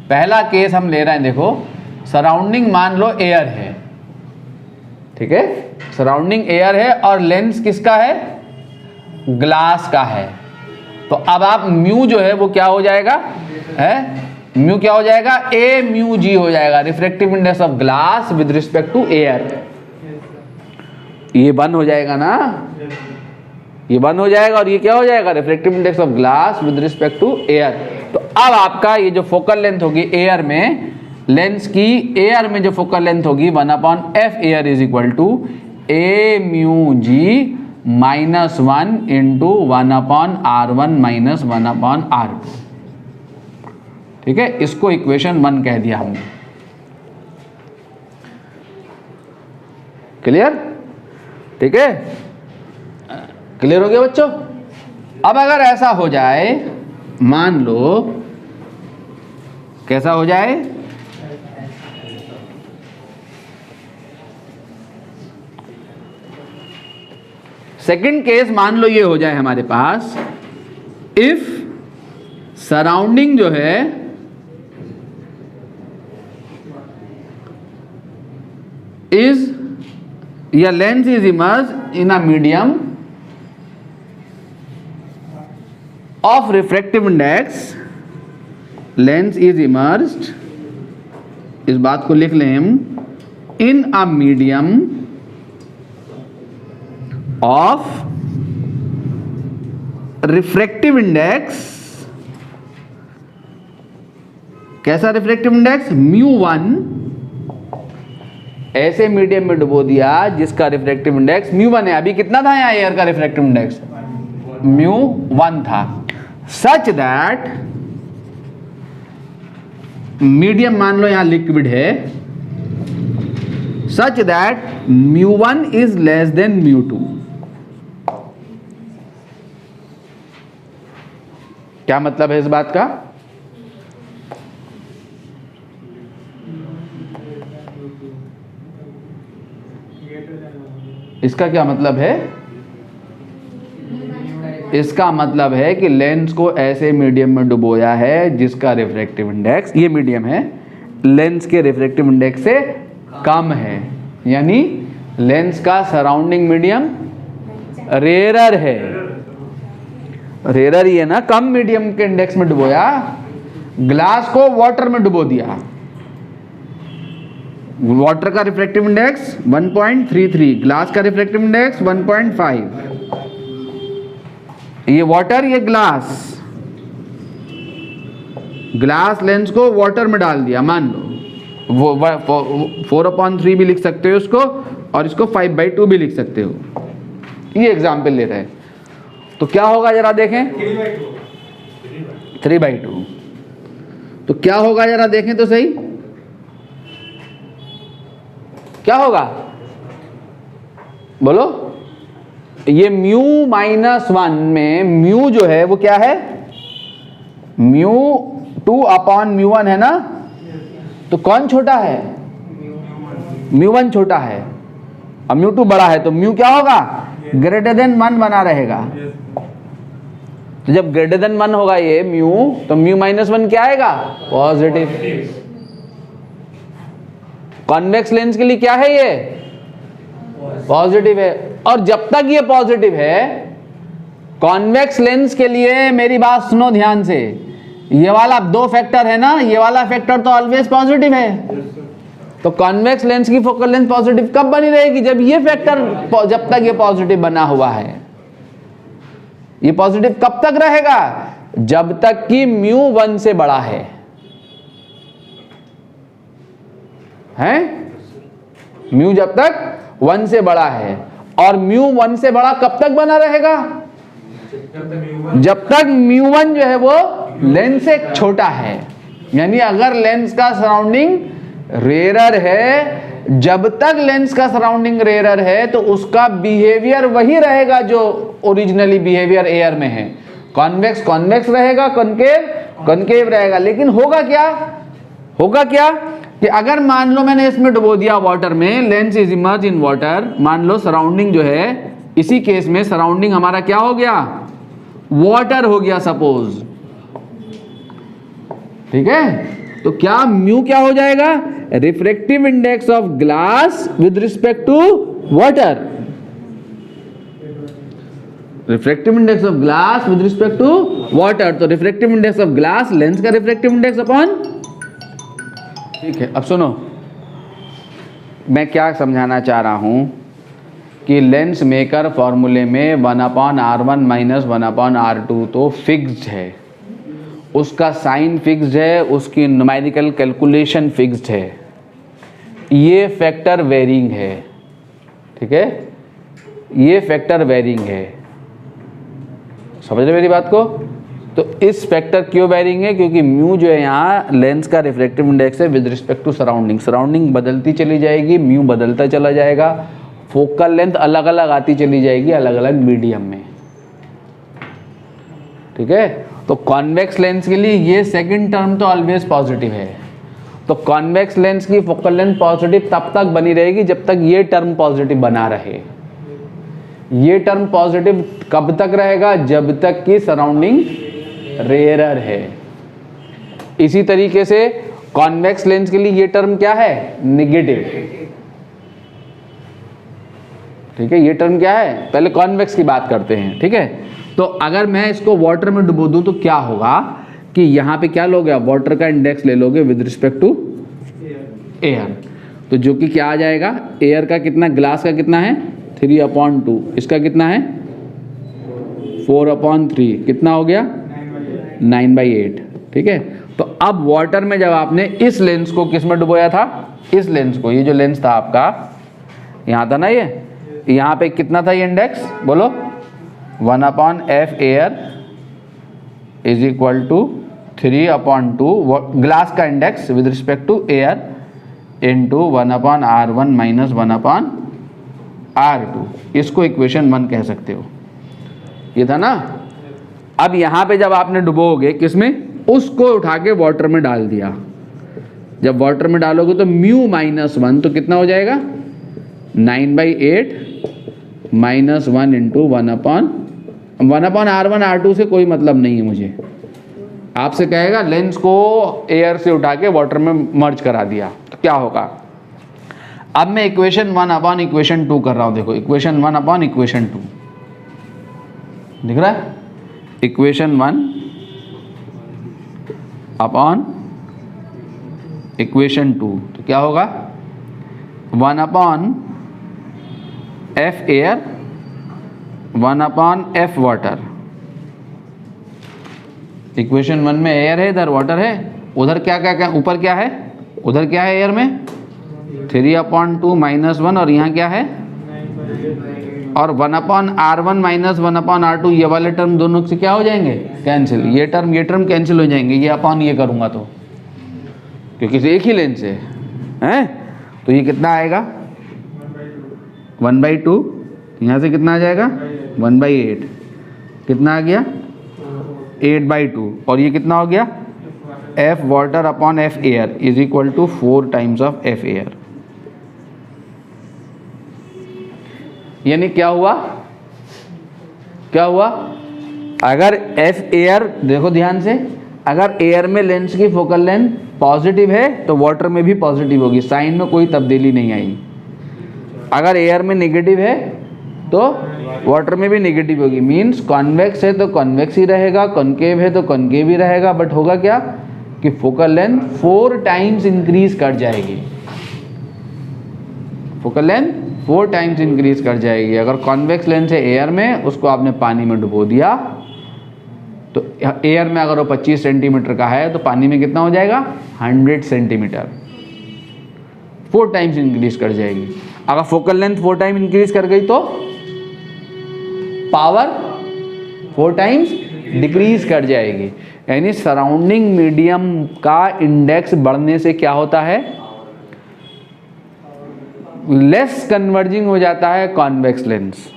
Speaker 1: पहला केस हम ले रहे हैं, देखो सराउंडिंग मान लो एयर है। ठीक है, सराउंडिंग एयर है और लेंस किसका है, ग्लास का है। तो अब आप म्यू जो है वो क्या हो जाएगा, है म्यू क्या हो जाएगा, ए म्यू जी हो जाएगा, refractive index of glass with respect to air. ये 1 हो जाएगा ना, ये 1 हो जाएगा और ये क्या हो जाएगा, refractive index of glass with respect to air. तो अब आपका ये जो फोकल लेंथ होगी एयर में, लेंस की एयर में जो फोकल लेंथ होगी 1/f air is equal to a mu g -1 into 1/r1 minus 1/r2। ठीक है, इसको इक्वेशन 1 कह दिया हमने। क्लियर, ठीक है, क्लियर हो गया बच्चों। अब अगर ऐसा हो जाए, मान लो कैसा हो जाए, सेकंड केस मान लो ये हो जाए हमारे पास, इफ सराउंडिंग जो है इज या lens is emerge in a medium of refractive index, lens is immersed, इस बात को लिख लें हम, in a medium of refractive index, कैसा refractive index, μ1, ऐसे मीडियम में डुबो दिया जिसका रिफ्रैक्टिव इंडेक्स μ1 है। अभी कितना था यहाँ एयर का रिफ्रैक्टिव इंडेक्स, μ1 था। सच दैट मीडियम मान लो यहां लिक्विड है, such that μ1 is less than μ2। क्या मतलब है इस बात का, इसका क्या मतलब है, इसका मतलब है कि लेंस को ऐसे मीडियम में डुबोया है जिसका रिफ्रैक्टिव इंडेक्स, ये मीडियम है, लेंस के रिफ्रैक्टिव इंडेक्स से कम है, यानी लेंस का सराउंडिंग मीडियम रेयर है। रेयर ही है ना, कम मीडियम के इंडेक्स में डुबोया, ग्लास को वाटर में डुबो दिया, वाटर का रिफ्रैक्टिव इंडेक्स 1.33, ग्लास का रिफ्रैक्टिव इंडेक्स 1.5। ये वाटर, ये ग्लास, ग्लास लेंस को वाटर में डाल दिया, मान लो वो 4/3 भी लिख सकते हो उसको, और इसको 5/2 भी लिख सकते हो। ये एग्जाम्पल ले रहे हैं, तो क्या होगा जरा देखें, 3/2। तो क्या होगा जरा देखें तो सही, क्या होगा बोलो? ये म्यू -1 में म्यू जो है वो क्या है? म्यू 2/μ1 है ना? तो कौन छोटा है? μ1 छोटा है और μ2 बड़ा है, तो म्यू क्या होगा? ग्रेटर देन 1 बना रहेगा। तो जब ग्रेटर देन 1 होगा ये म्यू, तो म्यू -1 क्या आएगा? पॉजिटिव। कॉन्वेक्स लेंस के लिए क्या है ये? पॉजिटिव है। और जब तक ये पॉजिटिव है, कॉन्वेक्स लेंस के लिए मेरी बात सुनो ध्यान से, ये वाला 2 फैक्टर है ना, ये वाला फैक्टर तो ऑलवेज पॉजिटिव है। तो कॉन्वेक्स लेंस की फोकल लेंथ पॉजिटिव कब बनी रहेगी? जब ये फैक्टर, जब तक ये पॉजिटिव बना हुआ है। ये पॉजिटिव कब तक रहेगा? जब तक कि म्यू 1 से बड़ा है, हैं? म्यू जब तक 1 से बड़ा है। और म्यू 1 से बड़ा कब तक बना रहेगा? जब तक μ1 जो है वो लेंस से छोटा है। यानी अगर लेंस का सराउंडिंग रेयर है, जब तक लेंस का सराउंडिंग रेयर है तो उसका बिहेवियर वही रहेगा जो ओरिजिनली बिहेवियर एयर में है। कॉन्वेक्स कॉन्वेक्स रहेगा, कॉनकेव कॉनकेव रहेगा। लेकिन होगा क्या? होगा क्या कि अगर मान लो मैंने इसमें डुबो दिया वाटर में, lens is emerge in water, मान लो सराउंडिंग जो है, इसी केस में सराउंडिंग हमारा क्या हो गया? वाटर हो गया सपोज, ठीक है? तो क्या म्यू क्या हो जाएगा? Refractive index of glass with respect to water. Refractive index of glass with respect to water. तो refractive index of glass, lens का रिफ्रैक्टिव इंडेक्स अपॉन, ठीक है। अब सुनो, मैं क्या समझाना चाह रहा हूं कि लेंस मेकर फॉर्मूले में 1/r1 - 1/r2 तो फिक्स्ड है, उसका साइन फिक्स्ड है, उसकी न्यूमेरिकल कैलकुलेशन फिक्स्ड है। ये फैक्टर वेरिंग है, ठीक है? ये फैक्टर वेरिंग है, समझ रहे मेरी बात को? तो इस फैक्टर क्यों वेरिंग है? क्योंकि म्यू जो है यहाँ लेंस का रिफ्रैक्टिव इंडेक्स है with respect to surrounding. Surrounding बदलती चली जाएगी, म्यू बदलता चला जाएगा, फोकल लेंथ अलग अलग आती चली जाएगी अलग अलग मीडियम में, ठीक है? तो कॉन्वेक्स लेंस के लिए ये सेकंड टर्म तो ऑलवेज पॉजिटिव है। तो कॉन्वेक्स लेंस की फोकल लेंथ पॉजिटिव तब तक बनी रहेगी जब तक ये टर्म पॉजिटिव बना रहे। ये टर्म पॉजिटिव कब तक रहेगा? जब तक कि सराउंडिंग रेयरर है। इसी तरीके से कॉन्वेक्स लेंस के लिए ये टर्म क्या है? नेगेटिव, ठीक है? ये टर्म क्या है? पहले कॉन्वेक्स की बात करते हैं, ठीक है? तो अगर मैं इसको वाटर में डुबो दूं तो क्या होगा कि यहाँ पे क्या लोगे? वाटर का इंडेक्स ले लोगे विद रिस्पेक्ट टू एयर, तो जो कि क्या आ जाएगा? एयर का कितना, ग्लास का कितना है? 3/2। इसका कितना है? 4/3। कितना हो गया? 9/8, ठीक है? तो अब वाटर में जब आपने इस लेंस को किस में डुबोया था? इस लेंस को, ये जो लेंस था आपका यहाँ था ना, ये यहाँ पे कितना था ये इंडेक्स? बोलो। 1/f air is equal to 3/2 glass का index with respect to air into 1/r1 - 1/r2। इसको इक्वेशन 1 कह सकते हो, ये था ना। अब यहाँ पे जब आपने डुबोगे किसमें? उसको उठा के वाटर में डाल दिया। जब वाटर में डालोगे तो म्यू -1 तो कितना हो जाएगा? 9/8 - 1 इंटू 1/r1 r2 से कोई मतलब नहीं है मुझे। आपसे कहेगा लेंस को एयर से उठा के वाटर में मर्ज करा दिया तो क्या होगा? अब मैं इक्वेशन 1 इक्वेशन 2 कर रहा हूँ। देखो इक्वेशन 1 इक्वेशन 2 दिख रहा है? इक्वेशन 1 इक्वेशन 2 तो क्या होगा? 1/f air 1/f water. Equation 1 में एयर है, इधर वाटर है, उधर क्या क्या क्या ऊपर क्या है? उधर क्या है एयर में? 3/2 - 1 और यहाँ क्या है? और 1/r1 - 1/r2 ये वाले टर्म दोनों से क्या हो जाएंगे? कैंसिल। ये टर्म कैंसिल हो जाएंगे, ये अपॉन ये करूँगा तो, क्योंकि एक ही लेंस है, हैं? तो ये कितना आएगा? 1/2, यहाँ से कितना आ जाएगा 1/8, कितना आ गया 8/2, और ये कितना हो गया F water upon F air is equal to 4 times of F air. यानी क्या हुआ, क्या हुआ, अगर F एयर, देखो ध्यान से, अगर एयर में लेंस की फोकल लेंथ पॉजिटिव है तो वाटर में भी पॉजिटिव होगी, साइन में कोई तब्दीली नहीं आई। अगर एयर में नेगेटिव है तो वाटर में भी नेगेटिव होगी, मीन्स कॉन्वेक्स है तो कॉन्वेक्स ही रहेगा, कॉन्केव है तो कॉन्केव ही रहेगा, बट होगा क्या कि फोकल लेंथ 4 टाइम्स इंक्रीज कर जाएगी, फोकल लेंथ 4 टाइम्स इंक्रीज कर जाएगी। अगर कॉन्वेक्स लेंस है एयर में, उसको आपने पानी में डुबो दिया, तो एयर में अगर वो 25 सेंटीमीटर का है तो पानी में कितना हो जाएगा 100 सेंटीमीटर, 4 टाइम्स इंक्रीज कर जाएगी। अगर फोकल लेंथ 4 टाइम इंक्रीज कर गई तो पावर 4 टाइम्स डिक्रीज कर जाएगी। यानी सराउंडिंग मीडियम का इंडेक्स बढ़ने से क्या होता है, लेस कन्वर्जिंग हो जाता है कॉन्वेक्स लेंस।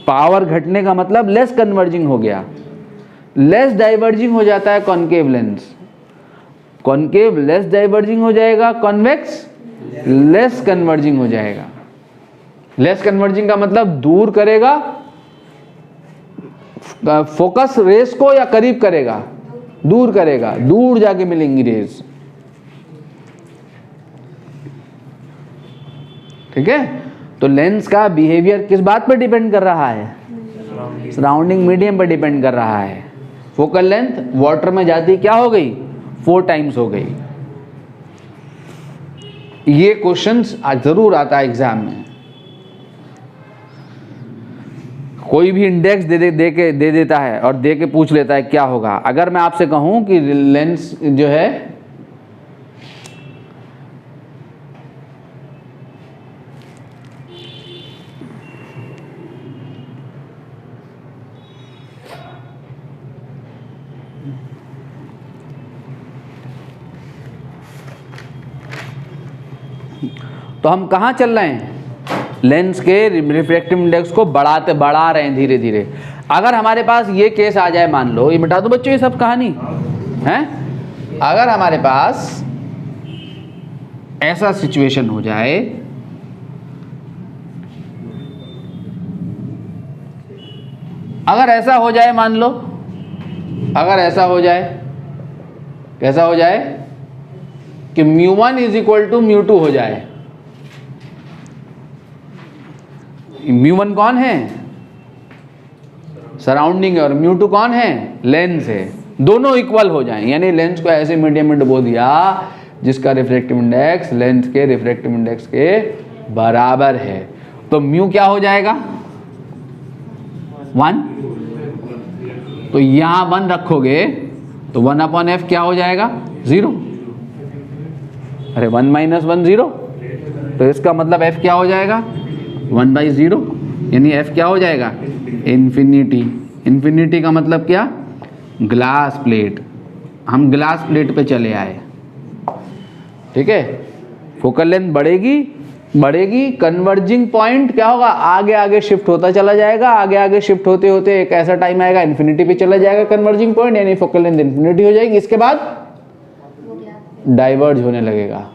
Speaker 1: पावर घटने का मतलब लेस कन्वर्जिंग हो गया, लेस डाइवर्जिंग हो जाता है concave lens, concave less diverging हो जाएगा, कॉन्वेक्स लेस कन्वर्जिंग हो जाएगा। लेस कन्वर्जिंग का मतलब दूर करेगा फोकस रेस को या करीब करेगा, दूर करेगा, दूर जाके मिलेंगी रेस, ठीक है। तो लेंस का बिहेवियर किस बात पर डिपेंड कर रहा है, सराउंडिंग मीडियम पर डिपेंड कर रहा है। फोकल लेंथ वाटर में जाती क्या हो गई 4 टाइम्स हो गई। ये क्वेश्चंस जरूर आता है एग्जाम में, कोई भी इंडेक्स दे देता है और दे के पूछ लेता है क्या होगा। अगर मैं आपसे कहूं कि लेंस जो है तो हम कहाँ चल रहे हैं, लेंस के रिफ्रैक्टिव इंडेक्स को बढ़ा रहे हैं धीरे धीरे। अगर हमारे पास ये केस आ जाए, मान लो, ये मिटा दो बच्चों ये सब कहानी है, अगर हमारे पास ऐसा सिचुएशन हो जाए, अगर ऐसा हो जाए, मान लो अगर ऐसा हो जाए, कैसा हो जाए कि μ1 इज इक्वल टू μ2 हो जाए। μ1 कौन है, सराउंडिंग है, और μ2 कौन है, लेंस है, दोनों इक्वल हो जाएं। यानी लेंस को ऐसे मीडियम में डुबो दिया जिसका रिफ्रैक्टिव इंडेक्स लेंस के रिफ्रैक्टिव इंडेक्स के बराबर है, तो μ क्या हो जाएगा 1। तो यहां 1 रखोगे तो 1/f क्या हो जाएगा 0। अरे 1 - 1 0, तो इसका मतलब f क्या हो जाएगा 1/0, यानी f क्या हो जाएगा इन्फिनिटी। इन्फिनिटी का मतलब क्या, ग्लास प्लेट। हम ग्लास प्लेट पे चले आए, ठीक है। फोकल लेंथ बढ़ेगी, कन्वर्जिंग पॉइंट क्या होगा, आगे आगे शिफ्ट होता चला जाएगा, आगे आगे शिफ्ट होते होते एक ऐसा टाइम आएगा इन्फिनिटी पे चला जाएगा कन्वर्जिंग पॉइंट, यानी फोकल लेंथ इन्फिनिटी हो जाएगी। इसके बाद डाइवर्ज होने लगेगा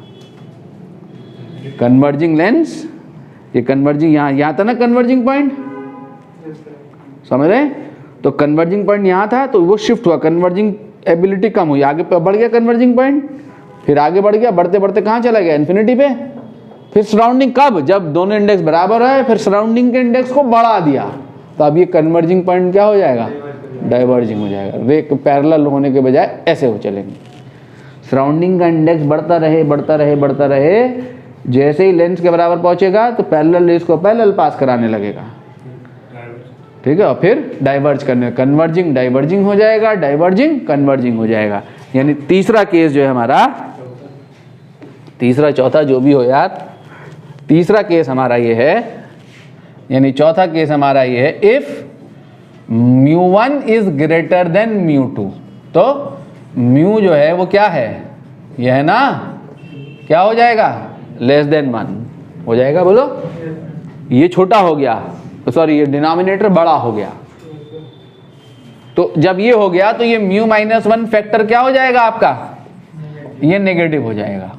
Speaker 1: कन्वर्जिंग लेंस, ये कन्वर्जिंग यहाँ था ना कन्वर्जिंग पॉइंट, समझ रहे हैं। तो कन्वर्जिंग पॉइंट यहाँ था तो वो शिफ्ट हुआ, कन्वर्जिंग एबिलिटी कम हुई, आगे बढ़ गया कन्वर्जिंग पॉइंट, फिर आगे बढ़ गया, बढ़ते बढ़ते कहाँ चला गया इन्फिनिटी पे। फिर सराउंडिंग कब, जब दोनों इंडेक्स बराबर है, फिर सराउंडिंग के इंडेक्स को बढ़ा दिया, तो अब ये कन्वर्जिंग पॉइंट क्या हो जाएगा डाइवर्जिंग हो जाएगा। रे पैरेलल होने के बजाय ऐसे हो चलेंगे, सराउंडिंग का इंडेक्स बढ़ता रहे, जैसे ही लेंस के बराबर पहुंचेगा तो पैरेलल रेस को पैरेलल पास कराने लगेगा, ठीक है, और फिर डाइवर्ज करने, कन्वर्जिंग डाइवर्जिंग हो जाएगा, डाइवर्जिंग कन्वर्जिंग हो जाएगा। यानी तीसरा केस जो है हमारा, तीसरा चौथा जो भी हो यार, तीसरा केस हमारा ये है, यानी चौथा केस हमारा ये है, इफ μ1 इज ग्रेटर देन μ2, तो μ जो है वो क्या है, यह है ना, क्या हो जाएगा लेस देन 1 हो जाएगा, बोलो ये छोटा हो गया, सॉरी ये डिनोमिनेटर बड़ा हो गया। तो जब ये हो गया तो ये म्यू माइनस 1 फैक्टर क्या हो जाएगा आपका, ये नेगेटिव हो जाएगा।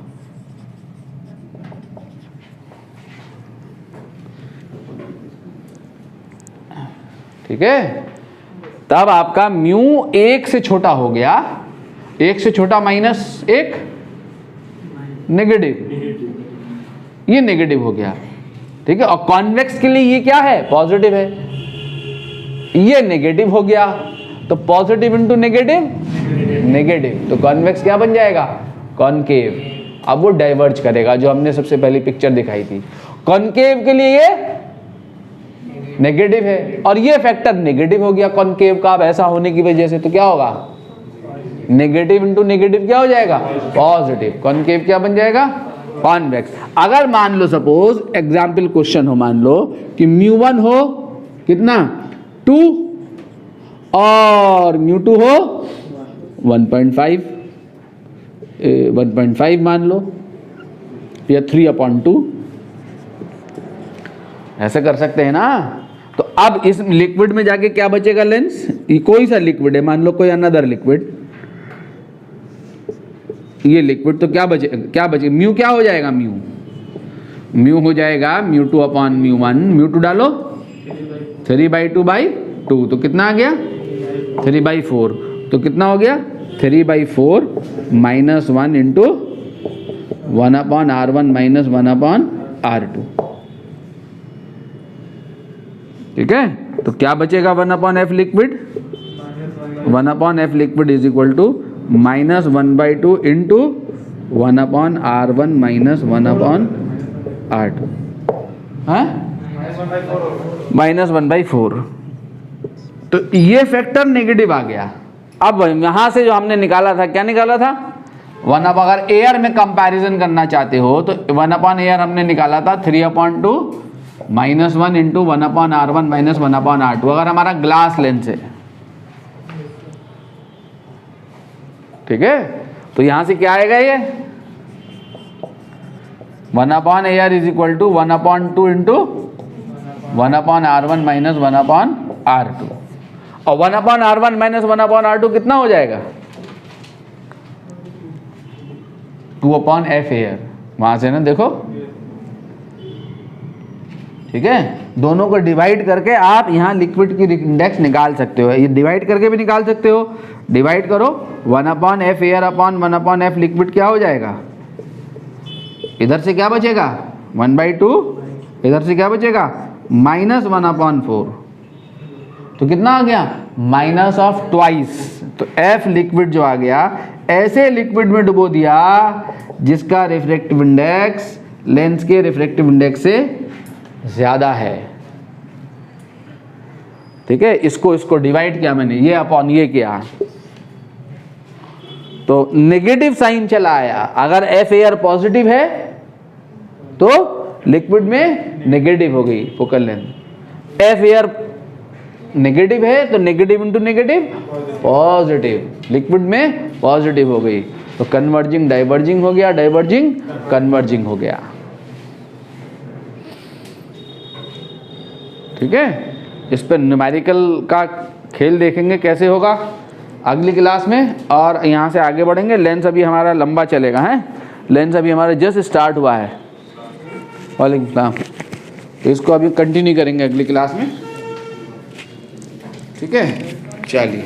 Speaker 1: ठीक है, तब आपका म्यू 1 से छोटा हो गया, 1 से छोटा माइनस 1 नेगेटिव, ये नेगेटिव हो गया। ठीक है, और कॉन्वेक्स के लिए ये क्या है, पॉजिटिव है, ये नेगेटिव हो गया। तो पॉजिटिव इंटू नेगेटिव नेगेटिव, तो कॉन्वेक्स क्या बन जाएगा, कॉनकेव। अब वो डाइवर्ज करेगा, जो हमने सबसे पहली पिक्चर दिखाई थी। कॉनकेव के लिए ये नेगेटिव है और ये फैक्टर नेगेटिव हो गया कॉनकेव का। अब ऐसा होने की वजह से तो क्या होगा, नेगेटिव इंटू नेगेटिव क्या हो जाएगा, पॉजिटिव। कॉनकेव क्या बन जाएगा, कॉन्वेक्स। अगर मान लो सपोज एग्जाम्पल क्वेश्चन हो, मान लो कि म्यू1 हो कितना 2 और म्यू2 हो 1.5 मान लो, या 3/2, ऐसे कर सकते हैं ना। तो अब इस लिक्विड में जाके क्या बचेगा लेंस, ये कोई सा लिक्विड है, मान लो कोई अनदर लिक्विड, ये लिक्विड, तो क्या बचे म्यू क्या हो जाएगा, म्यू हो जाएगा μ2/μ1, म्यू2 डालो 3/2/2, तो कितना आ गया 3/4, तो कितना हो गया 3/4 -1 इंटू 1/R1 - 1/R2। ठीक है, तो क्या बचेगा 1/f liquid, 1/f liquid is equal to -1/2 into 1/R1 - 1/R2, हाँ -1/4। तो ये फैक्टर नेगेटिव आ गया। अब यहां से जो हमने निकाला था, क्या निकाला था, अगर एयर में कंपैरिजन करना चाहते हो तो 1/एयर हमने निकाला था 3/2 -1 इंटू 1/R1 - 1/R2, अगर हमारा ग्लास लेंस है। ठीक है, तो यहां से क्या आएगा, ये 1/एयर is equal to 1/2 into 1/R1 - 1/R2, और 1/R1 - 1/R2 कितना हो जाएगा, 2/f एयर, वहां से ना देखो। ठीक है, दोनों को डिवाइड करके आप यहाँ लिक्विड की इंडेक्स निकाल सकते हो, ये डिवाइड करके भी निकाल सकते हो। डिवाइड करो 1/f air upon 1/f liquid, क्या हो जाएगा, इधर से क्या बचेगा 1/2, इधर से क्या बचेगा -1/4, तो कितना आ गया -2। तो f लिक्विड जो आ गया, ऐसे लिक्विड में डुबो दिया जिसका रिफ्रैक्टिव इंडेक्स लेंस के रिफ्रैक्टिव इंडेक्स से ज्यादा है। ठीक है, इसको डिवाइड किया मैंने, ये अपॉन ये किया, तो नेगेटिव साइन चला आया। अगर एफ एयर पॉजिटिव है तो लिक्विड में नेगेटिव हो गई focal length, F air negative है तो negative into negative positive, liquid में पॉजिटिव हो गई, तो कन्वर्जिंग डाइवर्जिंग हो गया, डाइवर्जिंग कन्वर्जिंग हो गया। ठीक है, इस पर न्यूमेरिकल का खेल देखेंगे कैसे होगा अगली क्लास में, और यहाँ से आगे बढ़ेंगे। लेंस अभी हमारा लंबा चलेगा, है लेंस अभी हमारा जस्ट स्टार्ट हुआ है। वालेकुम सलाम। तो इसको अभी कंटिन्यू करेंगे अगली क्लास में। ठीक है, चलिए।